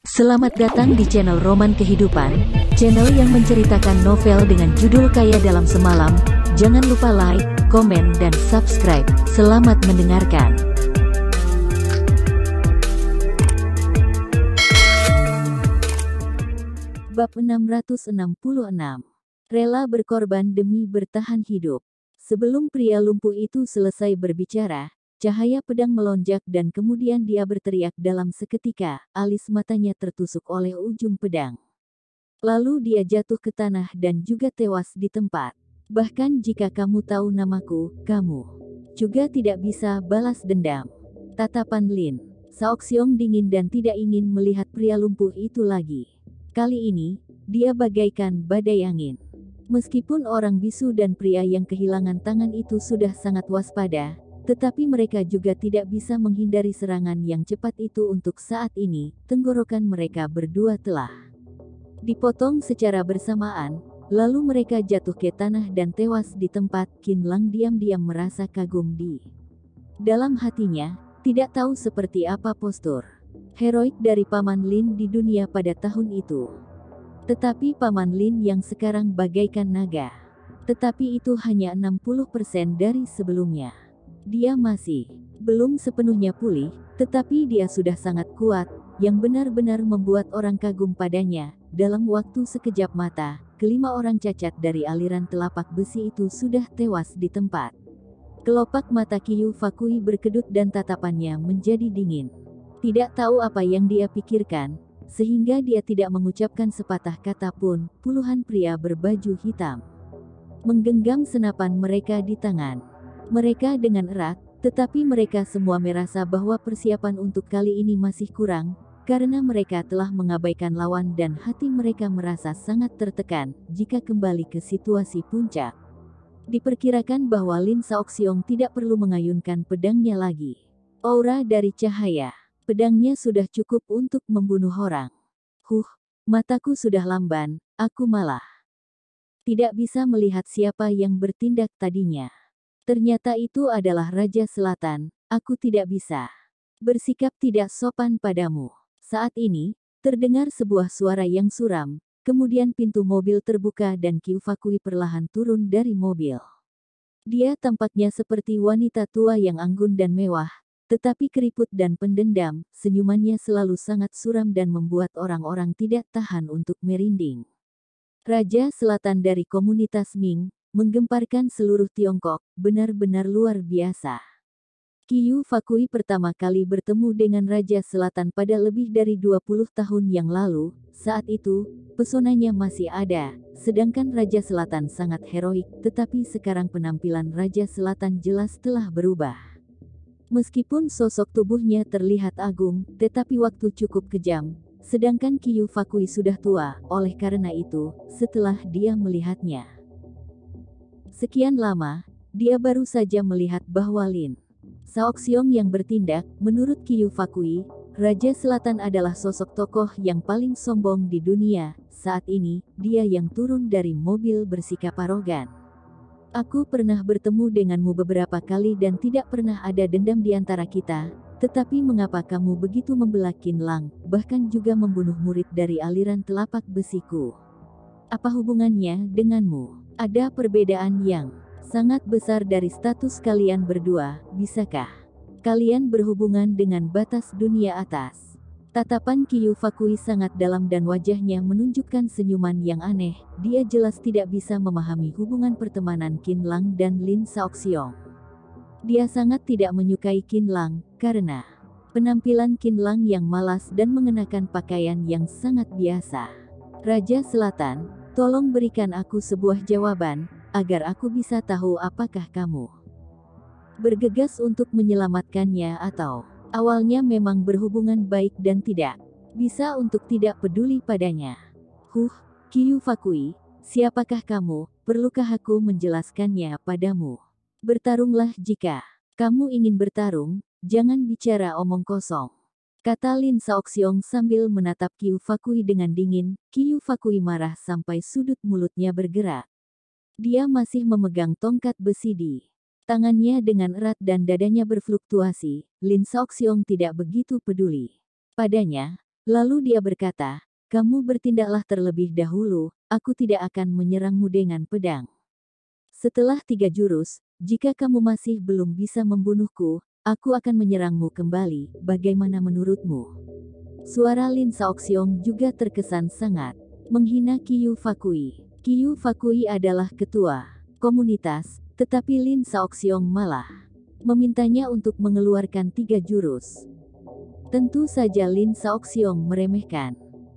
Selamat datang di channel Roman Kehidupan, channel yang menceritakan novel dengan judul Kaya Dalam Semalam. Jangan lupa like, komen, dan subscribe. Selamat mendengarkan. Bab 666. Rela berkorban demi bertahan hidup. Sebelum pria lumpuh itu selesai berbicara, cahaya pedang melonjak dan kemudian dia berteriak dalam seketika, alis matanya tertusuk oleh ujung pedang. Lalu dia jatuh ke tanah dan juga tewas di tempat. Bahkan jika kamu tahu namaku, kamu juga tidak bisa balas dendam. Tatapan Lin Saoxiong dingin dan tidak ingin melihat pria lumpuh itu lagi. Kali ini, dia bagaikan badai angin. Meskipun orang bisu dan pria yang kehilangan tangan itu sudah sangat waspada, tetapi mereka juga tidak bisa menghindari serangan yang cepat itu. Untuk saat ini, tenggorokan mereka berdua telah dipotong secara bersamaan, lalu mereka jatuh ke tanah dan tewas di tempat. Qin Lang diam-diam merasa kagum di dalam hatinya, tidak tahu seperti apa postur heroik dari Paman Lin di dunia pada tahun itu. Tetapi Paman Lin yang sekarang bagaikan naga. Tetapi itu hanya 60% dari sebelumnya. Dia masih belum sepenuhnya pulih, tetapi dia sudah sangat kuat, yang benar-benar membuat orang kagum padanya. Dalam waktu sekejap mata, kelima orang cacat dari aliran telapak besi itu sudah tewas di tempat. Kelopak mata Qiu Fakui berkedut dan tatapannya menjadi dingin. Tidak tahu apa yang dia pikirkan, sehingga dia tidak mengucapkan sepatah kata pun. Puluhan pria berbaju hitam menggenggam senapan mereka di tangan mereka dengan erat, tetapi mereka semua merasa bahwa persiapan untuk kali ini masih kurang, karena mereka telah mengabaikan lawan dan hati mereka merasa sangat tertekan. Jika kembali ke situasi puncak, diperkirakan bahwa Lin Saoxiong tidak perlu mengayunkan pedangnya lagi. Aura dari cahaya pedangnya sudah cukup untuk membunuh orang. Mataku sudah lamban, aku malah tidak bisa melihat siapa yang bertindak tadinya. Ternyata itu adalah Raja Selatan. Aku tidak bisa bersikap tidak sopan padamu. Saat ini, terdengar sebuah suara yang suram, kemudian pintu mobil terbuka dan Qiu Fakui perlahan turun dari mobil. Dia tampaknya seperti wanita tua yang anggun dan mewah, tetapi keriput dan pendendam. Senyumannya selalu sangat suram dan membuat orang-orang tidak tahan untuk merinding. Raja Selatan dari komunitas Ming, menggemparkan seluruh Tiongkok, benar-benar luar biasa. Qiu Fakui pertama kali bertemu dengan Raja Selatan pada lebih dari 20 tahun yang lalu. Saat itu, pesonanya masih ada, sedangkan Raja Selatan sangat heroik, tetapi sekarang penampilan Raja Selatan jelas telah berubah. Meskipun sosok tubuhnya terlihat agung, tetapi waktu cukup kejam, sedangkan Qiu Fakui sudah tua. Oleh karena itu, setelah dia melihatnya sekian lama, dia baru saja melihat bahwa Lin Saoxiong yang bertindak. Menurut Qiu Fakui, Raja Selatan adalah sosok tokoh yang paling sombong di dunia. Saat ini, dia yang turun dari mobil bersikap arogan. Aku pernah bertemu denganmu beberapa kali dan tidak pernah ada dendam di antara kita, tetapi mengapa kamu begitu membelah Qin Lang, bahkan juga membunuh murid dari aliran telapak besiku? Apa hubungannya denganmu? Ada perbedaan yang sangat besar dari status kalian berdua. Bisakah kalian berhubungan dengan batas dunia atas? Tatapan Qiu Fakui sangat dalam dan wajahnya menunjukkan senyuman yang aneh. Dia jelas tidak bisa memahami hubungan pertemanan Qin Lang dan Lin Saoxiong. Dia sangat tidak menyukai Qin Lang, karena penampilan Qin Lang yang malas dan mengenakan pakaian yang sangat biasa. Raja Selatan, tolong berikan aku sebuah jawaban, agar aku bisa tahu apakah kamu bergegas untuk menyelamatkannya atau awalnya memang berhubungan baik dan tidak bisa untuk tidak peduli padanya. Qiu Fakui, siapakah kamu? Perlukah aku menjelaskannya padamu? Bertarunglah jika kamu ingin bertarung, jangan bicara omong kosong, kata Lin Saoxiong sambil menatap Qiu Fakui dengan dingin. Qiu Fakui marah sampai sudut mulutnya bergerak. Dia masih memegang tongkat besi di tangannya dengan erat dan dadanya berfluktuasi. Lin Saoxiong tidak begitu peduli padanya, Lalu dia berkata, kamu bertindaklah terlebih dahulu, aku tidak akan menyerangmu dengan pedang. Setelah 3 jurus, jika kamu masih belum bisa membunuhku, aku akan menyerangmu kembali, bagaimana menurutmu? Suara Lin Shaoxiong juga terkesan sangat menghina Qiyu Fakui. Qiyu Fakui adalah ketua komunitas, tetapi Lin Shaoxiong malah memintanya untuk mengeluarkan 3 jurus. Tentu saja Lin Shaoxiong meremehkan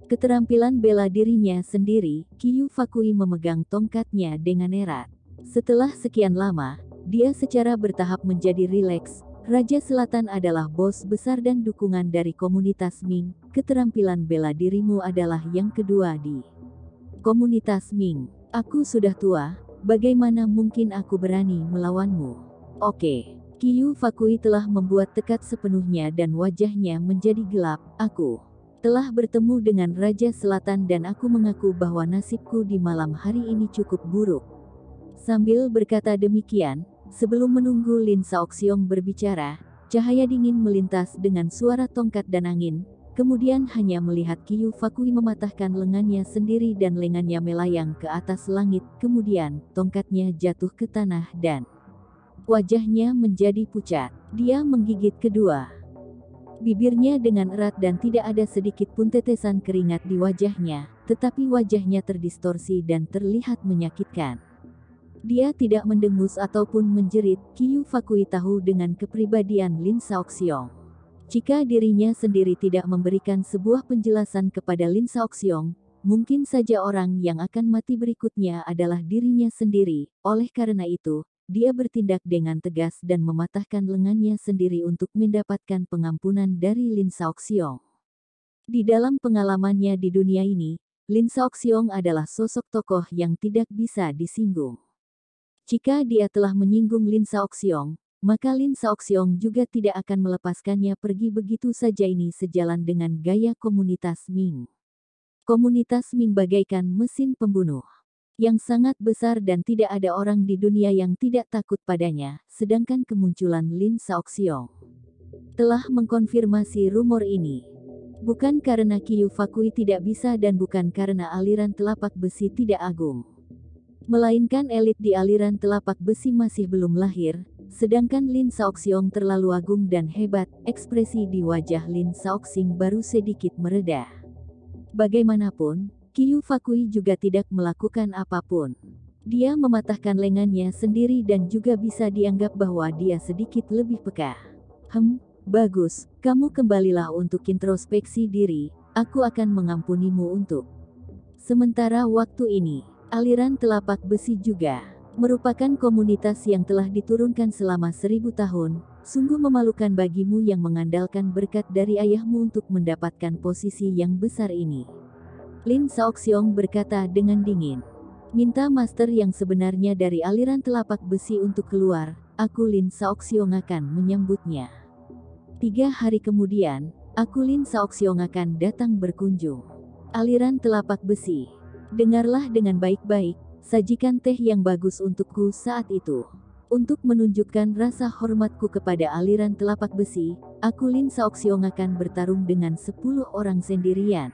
keterampilan bela dirinya sendiri. Qiyu Fakui memegang tongkatnya dengan erat. Setelah sekian lama, dia secara bertahap menjadi rileks. Raja Selatan adalah bos besar dan dukungan dari komunitas Ming. Keterampilan bela dirimu adalah yang kedua di komunitas Ming. Aku sudah tua, bagaimana mungkin aku berani melawanmu? Oke. Qiyu Fakui telah membuat tekad sepenuhnya dan wajahnya menjadi gelap. Aku telah bertemu dengan Raja Selatan dan aku mengaku bahwa nasibku di malam hari ini cukup buruk. Sambil berkata demikian, sebelum menunggu Lin Shaoxiong berbicara, cahaya dingin melintas dengan suara tongkat dan angin, kemudian hanya melihat Qiyu Fakui mematahkan lengannya sendiri dan lengannya melayang ke atas langit, kemudian tongkatnya jatuh ke tanah dan wajahnya menjadi pucat. Dia menggigit kedua bibirnya dengan erat dan tidak ada sedikit pun tetesan keringat di wajahnya, tetapi wajahnya terdistorsi dan terlihat menyakitkan. Dia tidak mendengus ataupun menjerit. Qiyu Fakui tahu dengan kepribadian Lin Shaoxiong. Jika dirinya sendiri tidak memberikan sebuah penjelasan kepada Lin Shaoxiong, mungkin saja orang yang akan mati berikutnya adalah dirinya sendiri. Oleh karena itu, dia bertindak dengan tegas dan mematahkan lengannya sendiri untuk mendapatkan pengampunan dari Lin Shaoxiong. Di dalam pengalamannya di dunia ini, Lin Shaoxiong adalah sosok tokoh yang tidak bisa disinggung. Jika dia telah menyinggung Lin Shaoxiong, maka Lin Shaoxiong juga tidak akan melepaskannya pergi begitu saja. Ini sejalan dengan gaya komunitas Ming. Komunitas Ming bagaikan mesin pembunuh yang sangat besar dan tidak ada orang di dunia yang tidak takut padanya, sedangkan kemunculan Lin Shaoxiong telah mengkonfirmasi rumor ini. Bukan karena Qiyu Fakui tidak bisa dan bukan karena aliran telapak besi tidak agung, melainkan elit di aliran telapak besi masih belum lahir, sedangkan Lin Shaoxiong terlalu agung dan hebat. Ekspresi di wajah Lin Shaoxing baru sedikit mereda. Bagaimanapun, Qiyu Fakui juga tidak melakukan apapun. Dia mematahkan lengannya sendiri dan juga bisa dianggap bahwa dia sedikit lebih peka. Bagus, kamu kembalilah untuk introspeksi diri, aku akan mengampunimu untuk sementara waktu ini. Aliran telapak besi juga merupakan komunitas yang telah diturunkan selama 1000 tahun, sungguh memalukan bagimu yang mengandalkan berkat dari ayahmu untuk mendapatkan posisi yang besar ini. Lin Shaoxiong berkata dengan dingin. Minta master yang sebenarnya dari aliran telapak besi untuk keluar, aku Lin Shaoxiong akan menyambutnya. 3 hari kemudian, aku Lin Shaoxiong akan datang berkunjung. Aliran telapak besi. Dengarlah dengan baik-baik, sajikan teh yang bagus untukku saat itu. Untuk menunjukkan rasa hormatku kepada aliran telapak besi, aku Lin Shaoxiong akan bertarung dengan 10 orang sendirian.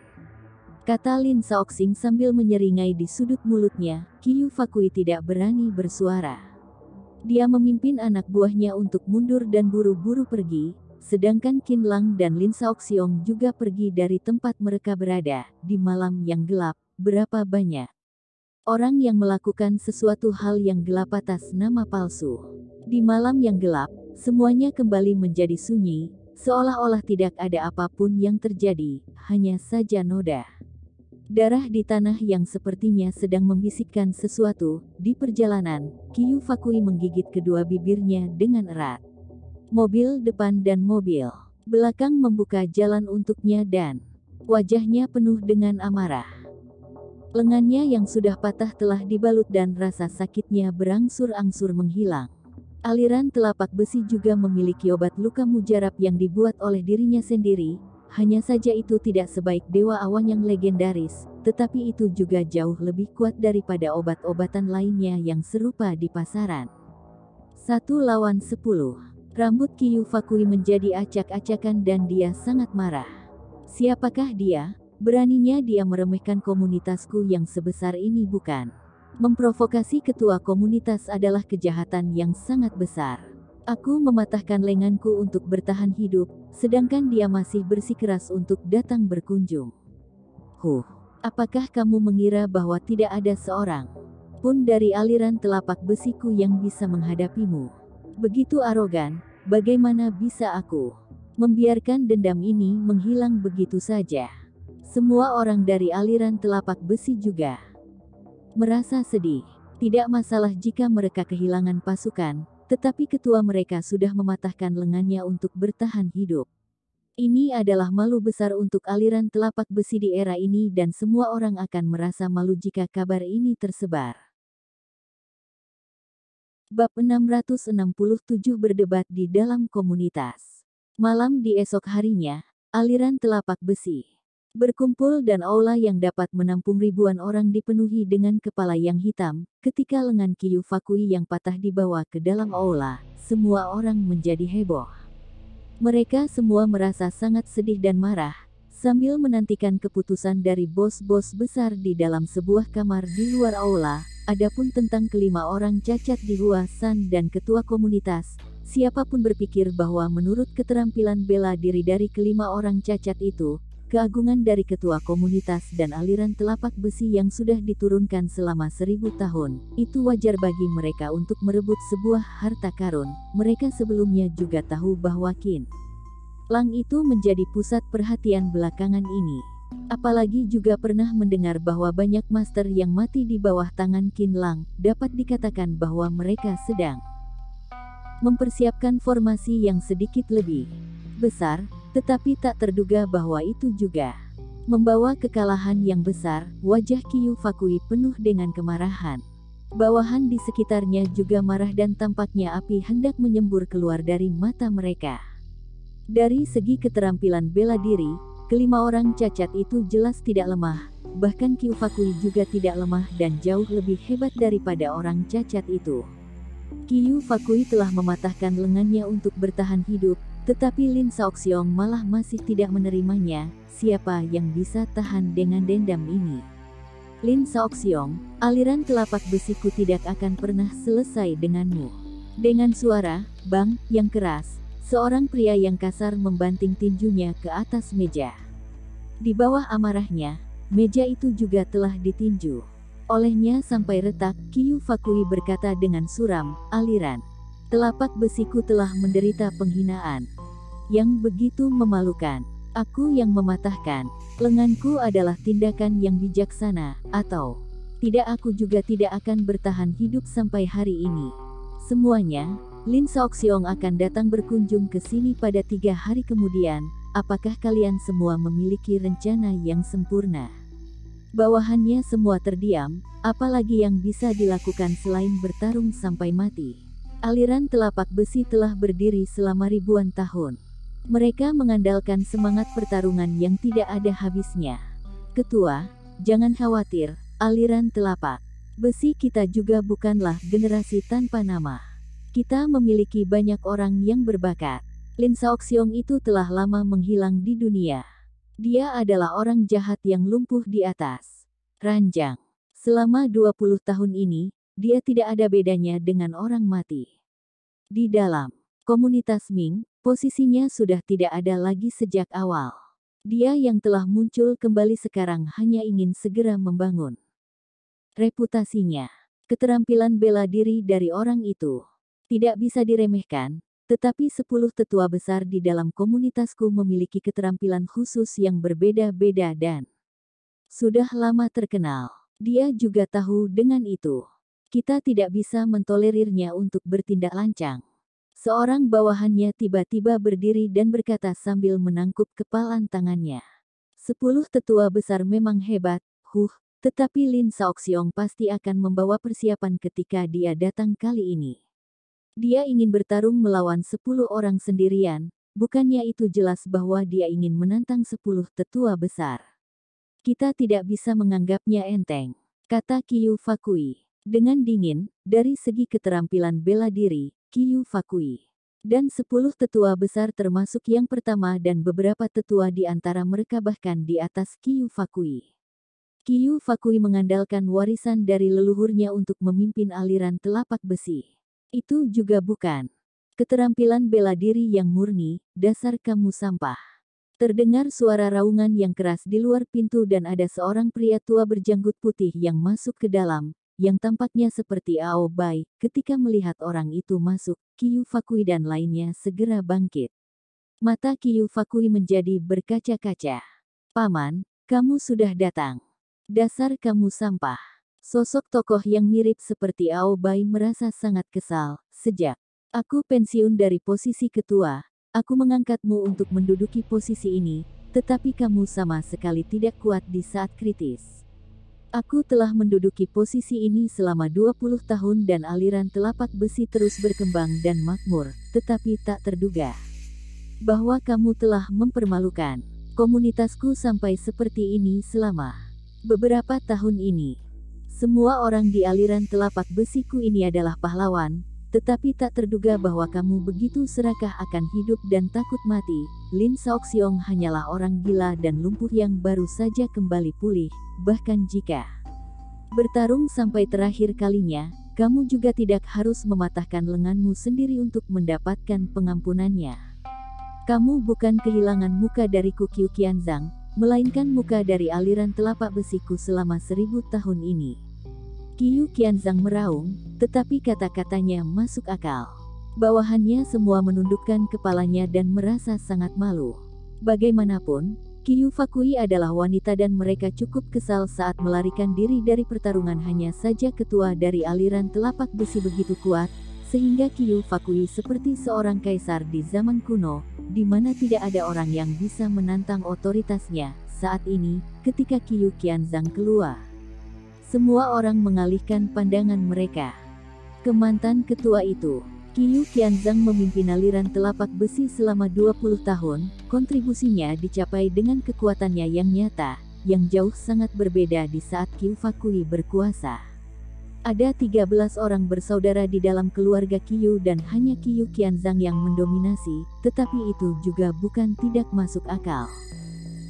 Kata Lin Shaoxing sambil menyeringai di sudut mulutnya. Qiyu Fakui tidak berani bersuara. Dia memimpin anak buahnya untuk mundur dan buru-buru pergi, sedangkan Qin Lang dan Lin Shaoxiong juga pergi dari tempat mereka berada. Di malam yang gelap, berapa banyak orang yang melakukan sesuatu hal yang gelap atas nama palsu. Di malam yang gelap, semuanya kembali menjadi sunyi, seolah-olah tidak ada apapun yang terjadi, hanya saja noda darah di tanah yang sepertinya sedang membisikkan sesuatu. Di perjalanan, Qiyu Fakui menggigit kedua bibirnya dengan erat. Mobil depan dan mobil belakang membuka jalan untuknya dan wajahnya penuh dengan amarah. Lengannya yang sudah patah telah dibalut dan rasa sakitnya berangsur-angsur menghilang. Aliran telapak besi juga memiliki obat luka mujarab yang dibuat oleh dirinya sendiri. Hanya saja itu tidak sebaik dewa awan yang legendaris, tetapi itu juga jauh lebih kuat daripada obat-obatan lainnya yang serupa di pasaran. 1 lawan 10. Rambut Qiyu Fakui menjadi acak-acakan dan dia sangat marah. Siapakah dia? Beraninya dia meremehkan komunitasku yang sebesar ini bukan? Memprovokasi ketua komunitas adalah kejahatan yang sangat besar. Aku mematahkan lenganku untuk bertahan hidup, sedangkan dia masih bersikeras untuk datang berkunjung. Apakah kamu mengira bahwa tidak ada seorang pun dari aliran telapak besiku yang bisa menghadapimu? Begitu arogan, bagaimana bisa aku membiarkan dendam ini menghilang begitu saja? Semua orang dari aliran telapak besi juga merasa sedih. Tidak masalah jika mereka kehilangan pasukan, tetapi ketua mereka sudah mematahkan lengannya untuk bertahan hidup. Ini adalah malu besar untuk aliran telapak besi di era ini dan semua orang akan merasa malu jika kabar ini tersebar. Bab 667 berdebat di dalam komunitas. Malam di esok harinya, aliran telapak besi berkumpul dan aula yang dapat menampung ribuan orang dipenuhi dengan kepala yang hitam. Ketika lengan Kiyu Fakui yang patah dibawa ke dalam aula, semua orang menjadi heboh. Mereka semua merasa sangat sedih dan marah, sambil menantikan keputusan dari bos-bos besar di dalam sebuah kamar di luar aula. Adapun tentang kelima orang cacat di Huasan dan ketua komunitas, siapapun berpikir bahwa menurut keterampilan bela diri dari kelima orang cacat itu, keagungan dari ketua komunitas dan aliran telapak besi yang sudah diturunkan selama 1000 tahun, itu wajar bagi mereka untuk merebut sebuah harta karun. Mereka sebelumnya juga tahu bahwa Qin Lang itu menjadi pusat perhatian belakangan ini. Apalagi juga pernah mendengar bahwa banyak master yang mati di bawah tangan Qin Lang. Dapat dikatakan bahwa mereka sedang mempersiapkan formasi yang sedikit lebih besar, tetapi tak terduga bahwa itu juga membawa kekalahan yang besar. Wajah Kiyu Fakui penuh dengan kemarahan. Bawahan di sekitarnya juga marah dan tampaknya api hendak menyembur keluar dari mata mereka. Dari segi keterampilan bela diri, kelima orang cacat itu jelas tidak lemah, bahkan Kiyu Fakui juga tidak lemah dan jauh lebih hebat daripada orang cacat itu. Kiyu Fakui telah mematahkan lengannya untuk bertahan hidup, tetapi Lin Shaoxiong malah masih tidak menerimanya. Siapa yang bisa tahan dengan dendam ini? Lin Shaoxiong, aliran telapak besiku tidak akan pernah selesai denganmu. Dengan suara bang yang keras, seorang pria yang kasar membanting tinjunya ke atas meja. Di bawah amarahnya, meja itu juga telah ditinju olehnya sampai retak. Kiyu Fakui berkata dengan suram, aliran telapak besiku telah menderita penghinaan yang begitu memalukan. Aku yang mematahkan lenganku adalah tindakan yang bijaksana, atau tidak aku juga tidak akan bertahan hidup sampai hari ini. Semuanya, Lin Shaoxiong akan datang berkunjung ke sini pada 3 hari kemudian. Apakah kalian semua memiliki rencana yang sempurna? Bawahannya semua terdiam, apalagi yang bisa dilakukan selain bertarung sampai mati. Aliran telapak besi telah berdiri selama ribuan tahun. Mereka mengandalkan semangat pertarungan yang tidak ada habisnya. Ketua, jangan khawatir, aliran telapak besi kita juga bukanlah generasi tanpa nama. Kita memiliki banyak orang yang berbakat. Lin Shaoxiong itu telah lama menghilang di dunia. Dia adalah orang jahat yang lumpuh di atas ranjang. Selama 20 tahun ini, dia tidak ada bedanya dengan orang mati. Di dalam komunitas Ming, posisinya sudah tidak ada lagi sejak awal. Dia yang telah muncul kembali sekarang hanya ingin segera membangun reputasinya. Keterampilan bela diri dari orang itu tidak bisa diremehkan. Tetapi 10 tetua besar di dalam komunitasku memiliki keterampilan khusus yang berbeda-beda dan sudah lama terkenal. Dia juga tahu dengan itu. Kita tidak bisa mentolerirnya untuk bertindak lancang. Seorang bawahannya tiba-tiba berdiri dan berkata sambil menangkup kepalan tangannya. 10 tetua besar memang hebat, tetapi Lin Shaoxiong pasti akan membawa persiapan ketika dia datang kali ini. Dia ingin bertarung melawan 10 orang sendirian, bukannya itu jelas bahwa dia ingin menantang 10 tetua besar. Kita tidak bisa menganggapnya enteng, kata Kiyu Fakui. Dengan dingin, dari segi keterampilan bela diri, Kiyu Fakui Dan 10 tetua besar termasuk yang pertama dan beberapa tetua di antara mereka bahkan di atas Qiyu Fakui. Qiyu Fakui mengandalkan warisan dari leluhurnya untuk memimpin aliran telapak besi. Itu juga bukan keterampilan bela diri yang murni, dasar kamu sampah. Terdengar suara raungan yang keras di luar pintu dan ada seorang pria tua berjanggut putih yang masuk ke dalam, yang tampaknya seperti Ao Bai. Ketika melihat orang itu masuk, Qiyu Fakui dan lainnya segera bangkit. Mata Qiyu Fakui menjadi berkaca-kaca. Paman, kamu sudah datang. Dasar kamu sampah. Sosok tokoh yang mirip seperti Ao Bai merasa sangat kesal. Sejak aku pensiun dari posisi ketua, aku mengangkatmu untuk menduduki posisi ini, tetapi kamu sama sekali tidak kuat di saat kritis. Aku telah menduduki posisi ini selama 20 tahun dan aliran telapak besi terus berkembang dan makmur, tetapi tak terduga bahwa kamu telah mempermalukan komunitasku sampai seperti ini selama beberapa tahun ini. Semua orang di aliran telapak besiku ini adalah pahlawan, tetapi tak terduga bahwa kamu begitu serakah akan hidup dan takut mati. Lin Shaoxiong hanyalah orang gila dan lumpuh yang baru saja kembali pulih, bahkan jika bertarung sampai terakhir kalinya, kamu juga tidak harus mematahkan lenganmu sendiri untuk mendapatkan pengampunannya. Kamu bukan kehilangan muka dariku Qiu Qianzhang, melainkan muka dari aliran telapak besiku selama 1000 tahun ini. Qiu Qianzhang meraung, tetapi kata-katanya masuk akal. Bawahannya semua menundukkan kepalanya dan merasa sangat malu. Bagaimanapun, Qiyu Fakui adalah wanita dan mereka cukup kesal saat melarikan diri dari pertarungan. Hanya saja ketua dari aliran telapak besi begitu kuat, sehingga Qiyu Fakui seperti seorang kaisar di zaman kuno, di mana tidak ada orang yang bisa menantang otoritasnya. Saat ini, ketika Qiu Qianzhang keluar, semua orang mengalihkan pandangan mereka ke mantan ketua itu. Qiu Qianzhang memimpin aliran telapak besi selama 20 tahun, kontribusinya dicapai dengan kekuatannya yang nyata, yang jauh sangat berbeda di saat Qiu Fakui berkuasa. Ada 13 orang bersaudara di dalam keluarga Qiu dan hanya Qiu Qianzhang yang mendominasi, tetapi itu juga bukan tidak masuk akal.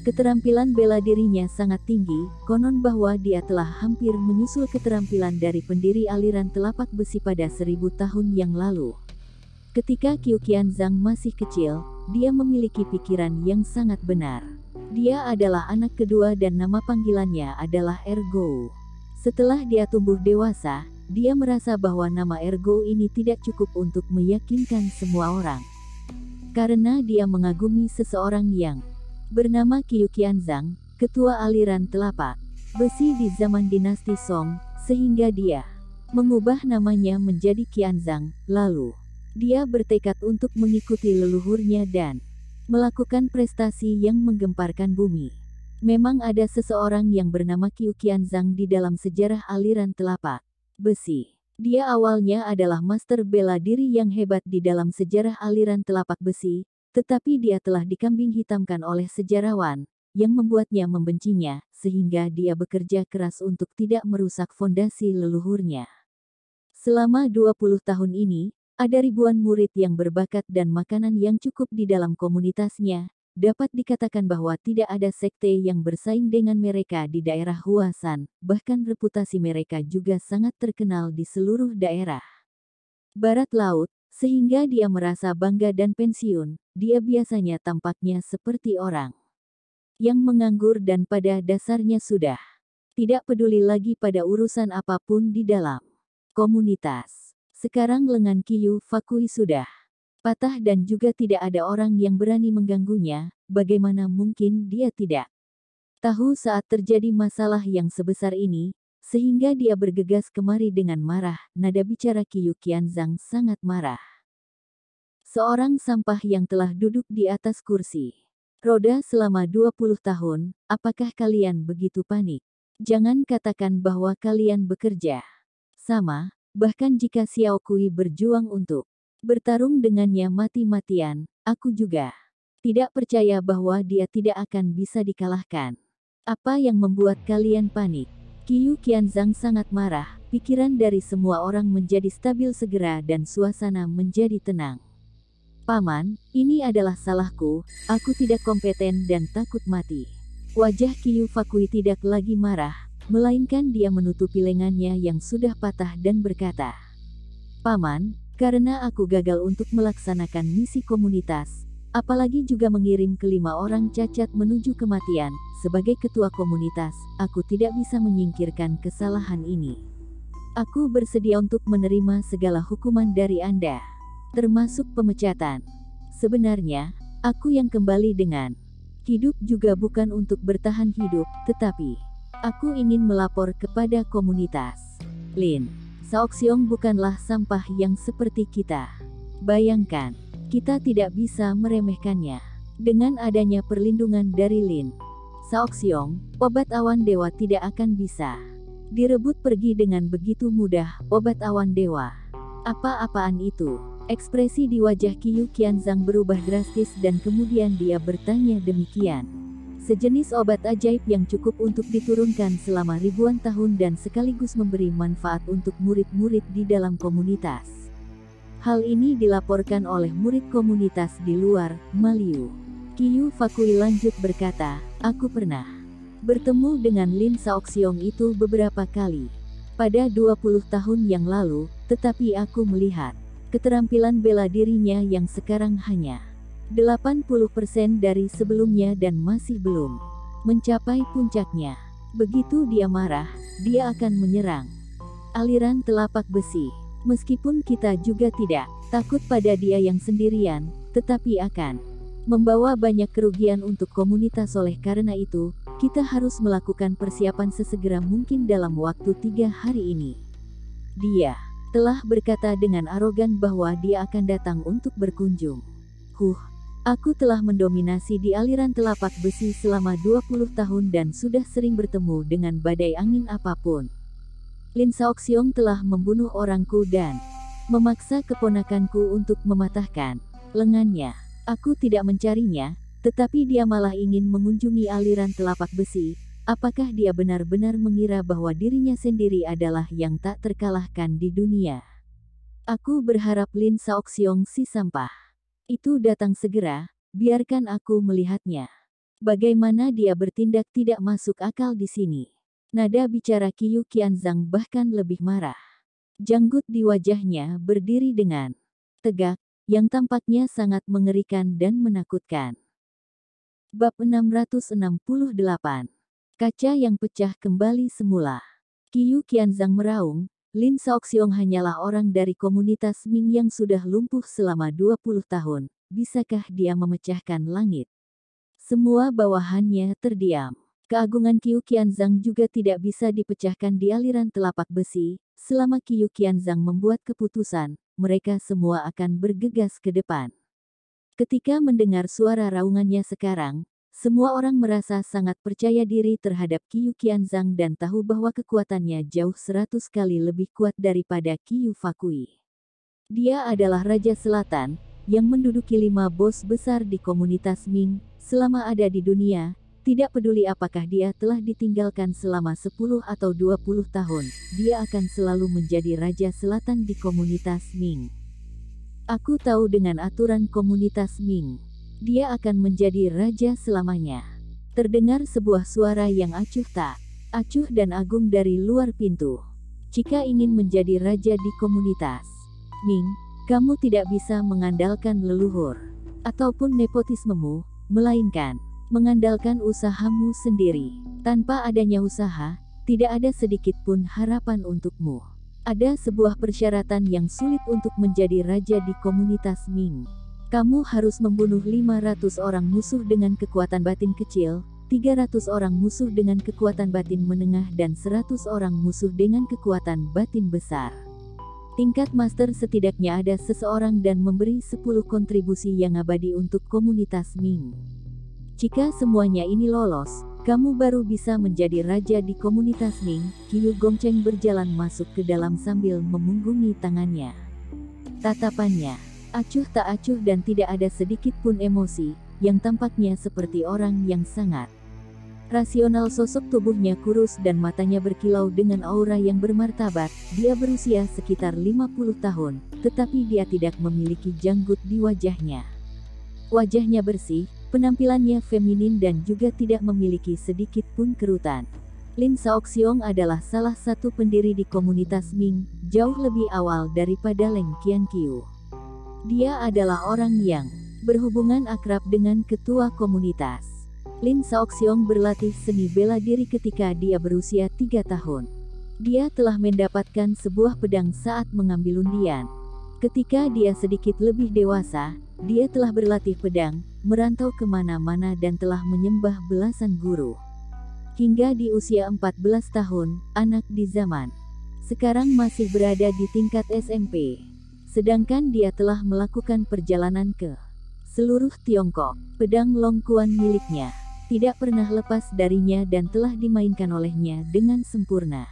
Keterampilan bela dirinya sangat tinggi, konon bahwa dia telah hampir menyusul keterampilan dari pendiri aliran telapak besi pada 1000 tahun yang lalu. Ketika Qiu Qianzhang masih kecil, dia memiliki pikiran yang sangat benar. Dia adalah anak kedua dan nama panggilannya adalah Ergo. Setelah dia tumbuh dewasa, dia merasa bahwa nama Ergo ini tidak cukup untuk meyakinkan semua orang. Karena dia mengagumi seseorang yang bernama Qiu Qianzhang, ketua aliran telapak besi di zaman dinasti Song, sehingga dia mengubah namanya menjadi Qianzhang. Lalu, dia bertekad untuk mengikuti leluhurnya dan melakukan prestasi yang menggemparkan bumi. Memang ada seseorang yang bernama Qiu Qianzhang di dalam sejarah aliran telapak besi. Dia awalnya adalah master bela diri yang hebat di dalam sejarah aliran telapak besi, tetapi dia telah dikambing hitamkan oleh sejarawan, yang membuatnya membencinya, sehingga dia bekerja keras untuk tidak merusak fondasi leluhurnya. Selama 20 tahun ini, ada ribuan murid yang berbakat dan makanan yang cukup di dalam komunitasnya. Dapat dikatakan bahwa tidak ada sekte yang bersaing dengan mereka di daerah Huasan, bahkan reputasi mereka juga sangat terkenal di seluruh daerah barat laut, sehingga dia merasa bangga dan pensiun. Dia biasanya tampaknya seperti orang yang menganggur dan pada dasarnya sudah tidak peduli lagi pada urusan apapun di dalam komunitas. Sekarang lengan Qiu Fakui sudah patah dan juga tidak ada orang yang berani mengganggunya. Bagaimana mungkin dia tidak tahu saat terjadi masalah yang sebesar ini, sehingga dia bergegas kemari dengan marah. Nada bicara Qiu Qianzhang sangat marah. Seorang sampah yang telah duduk di atas kursi roda selama 20 tahun, apakah kalian begitu panik? Jangan katakan bahwa kalian bekerja sama, bahkan jika Xiao Kui berjuang untuk bertarung dengannya mati-matian, aku juga tidak percaya bahwa dia tidak akan bisa dikalahkan. Apa yang membuat kalian panik? Qiu Qianzhang sangat marah, pikiran dari semua orang menjadi stabil segera dan suasana menjadi tenang. Paman, ini adalah salahku, aku tidak kompeten dan takut mati. Wajah Qiyu Fakui tidak lagi marah, melainkan dia menutupi lengannya yang sudah patah dan berkata, Paman, karena aku gagal untuk melaksanakan misi komunitas, apalagi juga mengirim kelima orang cacat menuju kematian, sebagai ketua komunitas, aku tidak bisa menyingkirkan kesalahan ini. Aku bersedia untuk menerima segala hukuman dari Anda, termasuk pemecatan. Sebenarnya, aku yang kembali dengan hidup juga bukan untuk bertahan hidup, tetapi aku ingin melapor kepada komunitas. Lin Shaoxiong bukanlah sampah yang seperti kita. Bayangkan, kita tidak bisa meremehkannya. Dengan adanya perlindungan dari Lin Shaoxiong, obat awan dewa tidak akan bisa direbut pergi dengan begitu mudah. Obat awan dewa? Apa-apaan itu? Ekspresi di wajah Qiyu Qianzhang berubah drastis dan kemudian dia bertanya demikian. Sejenis obat ajaib yang cukup untuk diturunkan selama ribuan tahun dan sekaligus memberi manfaat untuk murid-murid di dalam komunitas. Hal ini dilaporkan oleh murid komunitas di luar, Maliu. Qiyu Fakui lanjut berkata, aku pernah bertemu dengan Lin Shaoxiong itu beberapa kali. Pada 20 tahun yang lalu, tetapi aku melihat keterampilan bela dirinya yang sekarang hanya 80% dari sebelumnya dan masih belum mencapai puncaknya. Begitu dia marah, dia akan menyerang aliran telapak besi. Meskipun kita juga tidak takut pada dia yang sendirian, tetapi akan membawa banyak kerugian untuk komunitas. Oleh karena itu, kita harus melakukan persiapan sesegera mungkin dalam waktu 3 hari ini. Dia telah berkata dengan arogan bahwa dia akan datang untuk berkunjung. Aku telah mendominasi di aliran telapak besi selama 20 tahun dan sudah sering bertemu dengan badai angin apapun. Lin Shaoxiong telah membunuh orangku dan memaksa keponakanku untuk mematahkan lengannya. Aku tidak mencarinya, tetapi dia malah ingin mengunjungi aliran telapak besi. Apakah dia benar-benar mengira bahwa dirinya sendiri adalah yang tak terkalahkan di dunia? Aku berharap Lin Shaoxiong si sampah itu datang segera, biarkan aku melihatnya. Bagaimana dia bertindak tidak masuk akal di sini. Nada bicara Qiyu Qianzhang bahkan lebih marah. Janggut di wajahnya berdiri dengan tegak, yang tampaknya sangat mengerikan dan menakutkan. Bab 668. Kaca yang pecah kembali semula. Qiyu Qianzhang meraung, Lin Shaoxiong hanyalah orang dari komunitas Ming yang sudah lumpuh selama 20 tahun. Bisakah dia memecahkan langit? Semua bawahannya terdiam. Keagungan Qiyu Qianzhang juga tidak bisa dipecahkan di aliran telapak besi. Selama Qiyu Qianzhang membuat keputusan, mereka semua akan bergegas ke depan. Ketika mendengar suara raungannya sekarang, semua orang merasa sangat percaya diri terhadap Qiyu Qianzhang dan tahu bahwa kekuatannya jauh 100 kali lebih kuat daripada Qiyu Fakui. Dia adalah Raja Selatan, yang menduduki 5 bos besar di komunitas Ming, selama ada di dunia. Tidak peduli apakah dia telah ditinggalkan selama 10 atau 20 tahun, dia akan selalu menjadi Raja Selatan di komunitas Ming. Aku tahu dengan aturan komunitas Ming, dia akan menjadi raja selamanya. Terdengar sebuah suara yang acuh tak acuh dan agung dari luar pintu. Jika ingin menjadi raja di komunitas Ming, kamu tidak bisa mengandalkan leluhur ataupun nepotismemu, melainkan mengandalkan usahamu sendiri. Tanpa adanya usaha, tidak ada sedikit pun harapan untukmu. Ada sebuah persyaratan yang sulit untuk menjadi raja di komunitas Ming. Kamu harus membunuh 500 orang musuh dengan kekuatan batin kecil, 300 orang musuh dengan kekuatan batin menengah dan 100 orang musuh dengan kekuatan batin besar. Tingkat master setidaknya ada seseorang dan memberi 10 kontribusi yang abadi untuk komunitas Ming. Jika semuanya ini lolos, kamu baru bisa menjadi raja di komunitas Ming. Qiyu Gongcheng berjalan masuk ke dalam sambil memunggungi tangannya. Tatapannya acuh tak acuh dan tidak ada sedikit pun emosi, yang tampaknya seperti orang yang sangat Rasional, sosok tubuhnya kurus dan matanya berkilau dengan aura yang bermartabat. Dia berusia sekitar 50 tahun, tetapi dia tidak memiliki janggut di wajahnya. Wajahnya bersih, penampilannya feminin dan juga tidak memiliki sedikit pun kerutan. Lin Shaoxiong adalah salah satu pendiri di komunitas Ming, jauh lebih awal daripada Leng Qianqiu. Dia adalah orang yang berhubungan akrab dengan ketua komunitas. Lin Shaoxiong berlatih seni bela diri ketika dia berusia 3 tahun. Dia telah mendapatkan sebuah pedang saat mengambil undian. Ketika dia sedikit lebih dewasa, dia telah berlatih pedang, merantau kemana-mana dan telah menyembah belasan guru. Hingga di usia 14 tahun, anak di zaman sekarang masih berada di tingkat SMP. Sedangkan dia telah melakukan perjalanan ke seluruh Tiongkok. Pedang Long Quan miliknya tidak pernah lepas darinya dan telah dimainkan olehnya dengan sempurna.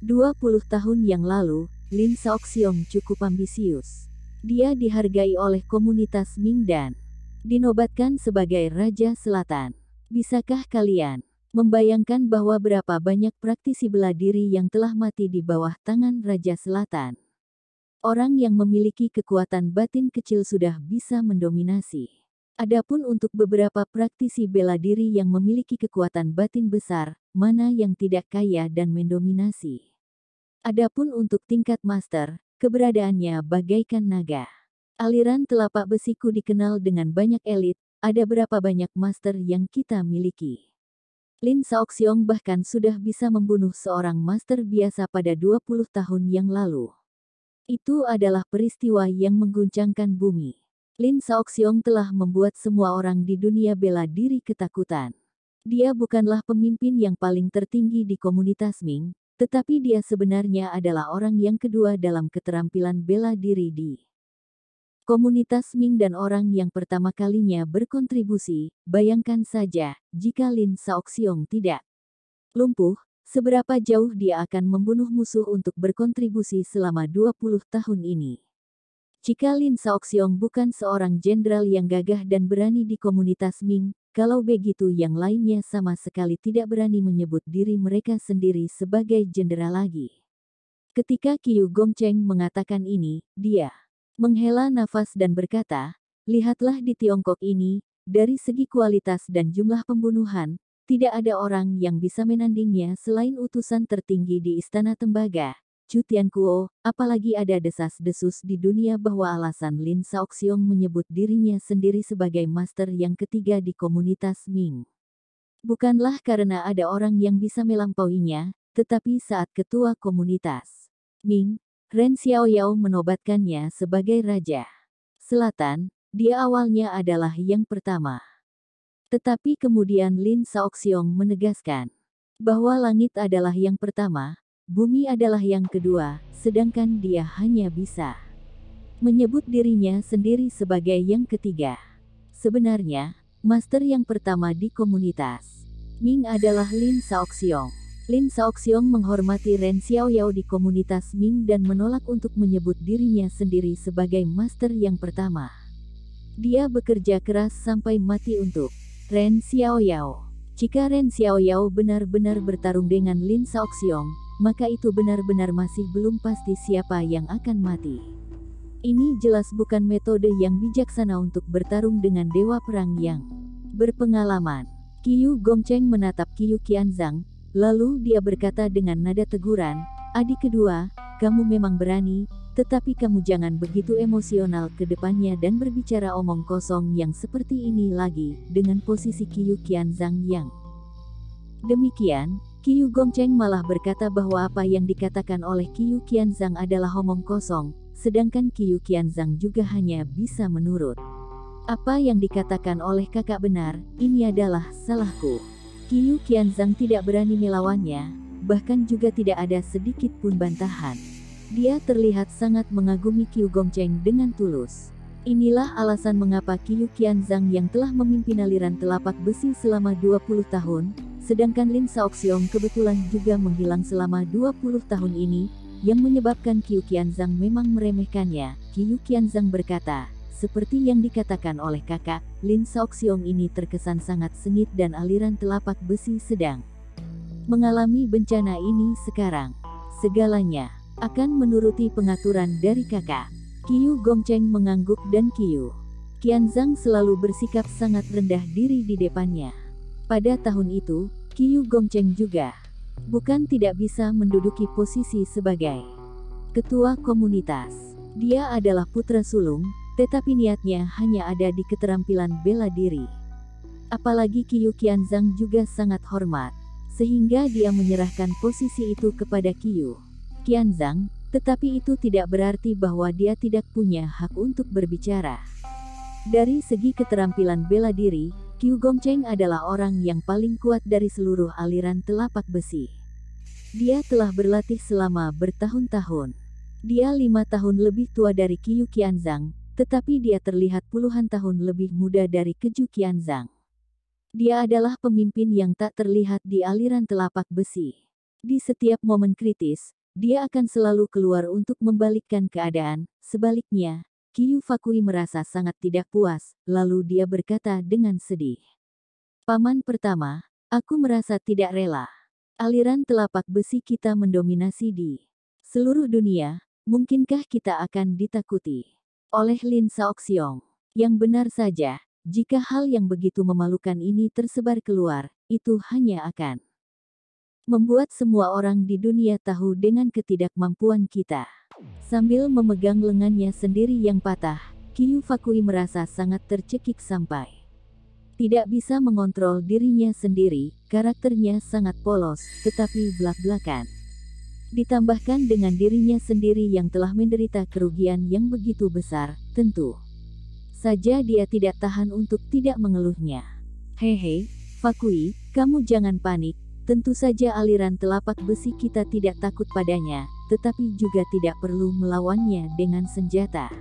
20 tahun yang lalu, Lin Shaoxiong cukup ambisius. Dia dihargai oleh komunitas Ming dan dinobatkan sebagai Raja Selatan. Bisakah kalian membayangkan bahwa berapa banyak praktisi bela diri yang telah mati di bawah tangan Raja Selatan? Orang yang memiliki kekuatan batin kecil sudah bisa mendominasi. Adapun untuk beberapa praktisi bela diri yang memiliki kekuatan batin besar, mana yang tidak kaya dan mendominasi. Adapun untuk tingkat master, keberadaannya bagaikan naga. Aliran telapak besiku dikenal dengan banyak elit, ada berapa banyak master yang kita miliki. Lin Shaoxiong bahkan sudah bisa membunuh seorang master biasa pada 20 tahun yang lalu. Itu adalah peristiwa yang mengguncangkan bumi. Lin Shaoxiong telah membuat semua orang di dunia bela diri ketakutan. Dia bukanlah pemimpin yang paling tertinggi di komunitas Ming, tetapi dia sebenarnya adalah orang yang kedua dalam keterampilan bela diri di komunitas Ming dan orang yang pertama kalinya berkontribusi. Bayangkan saja, jika Lin Shaoxiong tidak lumpuh, seberapa jauh dia akan membunuh musuh untuk berkontribusi selama 20 tahun ini. Jika Lin Shaoxiong bukan seorang jenderal yang gagah dan berani di komunitas Ming, kalau begitu yang lainnya sama sekali tidak berani menyebut diri mereka sendiri sebagai jenderal lagi. Ketika Qiu Gongcheng mengatakan ini, dia menghela nafas dan berkata, lihatlah di Tiongkok ini, dari segi kualitas dan jumlah pembunuhan, tidak ada orang yang bisa menandingnya selain utusan tertinggi di Istana Tembaga, Chu Tianquo, apalagi ada desas-desus di dunia bahwa alasan Lin Shaoxiong menyebut dirinya sendiri sebagai master yang ketiga di komunitas Ming bukanlah karena ada orang yang bisa melampauinya, tetapi saat ketua komunitas Ming, Ren Xiaoyao menobatkannya sebagai Raja Selatan, dia awalnya adalah yang pertama. Tetapi kemudian Lin Shaoxiong menegaskan bahwa langit adalah yang pertama, bumi adalah yang kedua, sedangkan dia hanya bisa menyebut dirinya sendiri sebagai yang ketiga. Sebenarnya, master yang pertama di komunitas Ming adalah Lin Shaoxiong. Lin Shaoxiong menghormati Ren Xiaoyao di komunitas Ming dan menolak untuk menyebut dirinya sendiri sebagai master yang pertama. Dia bekerja keras sampai mati untuk Ren Xiaoyao. Jika Ren Xiaoyao benar-benar bertarung dengan Lin Shaoxiong, maka itu benar-benar masih belum pasti siapa yang akan mati. Ini jelas bukan metode yang bijaksana untuk bertarung dengan dewa perang yang berpengalaman. Qiu Gongcheng menatap Qiu Qianzhang, lalu dia berkata dengan nada teguran, adik kedua, kamu memang berani, tetapi kamu jangan begitu emosional ke depannya dan berbicara omong kosong yang seperti ini lagi, dengan posisi Qiu Qianzhang yang demikian. Qiu Gongcheng malah berkata bahwa apa yang dikatakan oleh Qiu Qianzhang adalah omong kosong, sedangkan Qiu Qianzhang juga hanya bisa menurut. Apa yang dikatakan oleh kakak benar, ini adalah salahku. Qiu Qianzhang tidak berani melawannya, bahkan juga tidak ada sedikit pun bantahan. Dia terlihat sangat mengagumi Qiu Gongcheng dengan tulus. Inilah alasan mengapa Qiu Qianzhang yang telah memimpin aliran telapak besi selama 20 tahun, sedangkan Lin Shaoxiong kebetulan juga menghilang selama 20 tahun ini, yang menyebabkan Qiu Qianzhang memang meremehkannya. Qiu Qianzhang berkata, seperti yang dikatakan oleh kakak, Lin Shaoxiong ini terkesan sangat sengit dan aliran telapak besi sedang mengalami bencana ini sekarang. Segalanya akan menuruti pengaturan dari kakak. Qiu Gongcheng mengangguk dan Qiu Qianzhang selalu bersikap sangat rendah diri di depannya. Pada tahun itu, Qiu Gongcheng juga bukan tidak bisa menduduki posisi sebagai ketua komunitas. Dia adalah putra sulung, tetapi niatnya hanya ada di keterampilan bela diri. Apalagi Qiu Qianzhang juga sangat hormat, sehingga dia menyerahkan posisi itu kepada Qiu Qianzhang, tetapi itu tidak berarti bahwa dia tidak punya hak untuk berbicara. Dari segi keterampilan bela diri, Qiu Gongcheng adalah orang yang paling kuat dari seluruh aliran telapak besi. Dia telah berlatih selama bertahun-tahun. Dia 5 tahun lebih tua dari Qiu Qianzhang, tetapi dia terlihat puluhan tahun lebih muda dari Qiu Qianzhang. Dia adalah pemimpin yang tak terlihat di aliran telapak besi. Di setiap momen kritis, dia akan selalu keluar untuk membalikkan keadaan. Sebaliknya, Qiu Fakui merasa sangat tidak puas, lalu dia berkata dengan sedih. Paman pertama, aku merasa tidak rela. Aliran telapak besi kita mendominasi di seluruh dunia, mungkinkah kita akan ditakuti oleh Lin Shaoxiong? Yang benar saja, jika hal yang begitu memalukan ini tersebar keluar, itu hanya akan membuat semua orang di dunia tahu dengan ketidakmampuan kita. Sambil memegang lengannya sendiri yang patah, Qiu Fakui merasa sangat tercekik sampai tidak bisa mengontrol dirinya sendiri. Karakternya sangat polos, tetapi belak-belakan. Ditambahkan dengan dirinya sendiri yang telah menderita kerugian yang begitu besar, tentu saja dia tidak tahan untuk tidak mengeluhnya. Hehe, Fakui, kamu jangan panik. Tentu saja aliran telapak besi kita tidak takut padanya, tetapi juga tidak perlu melawannya dengan senjata.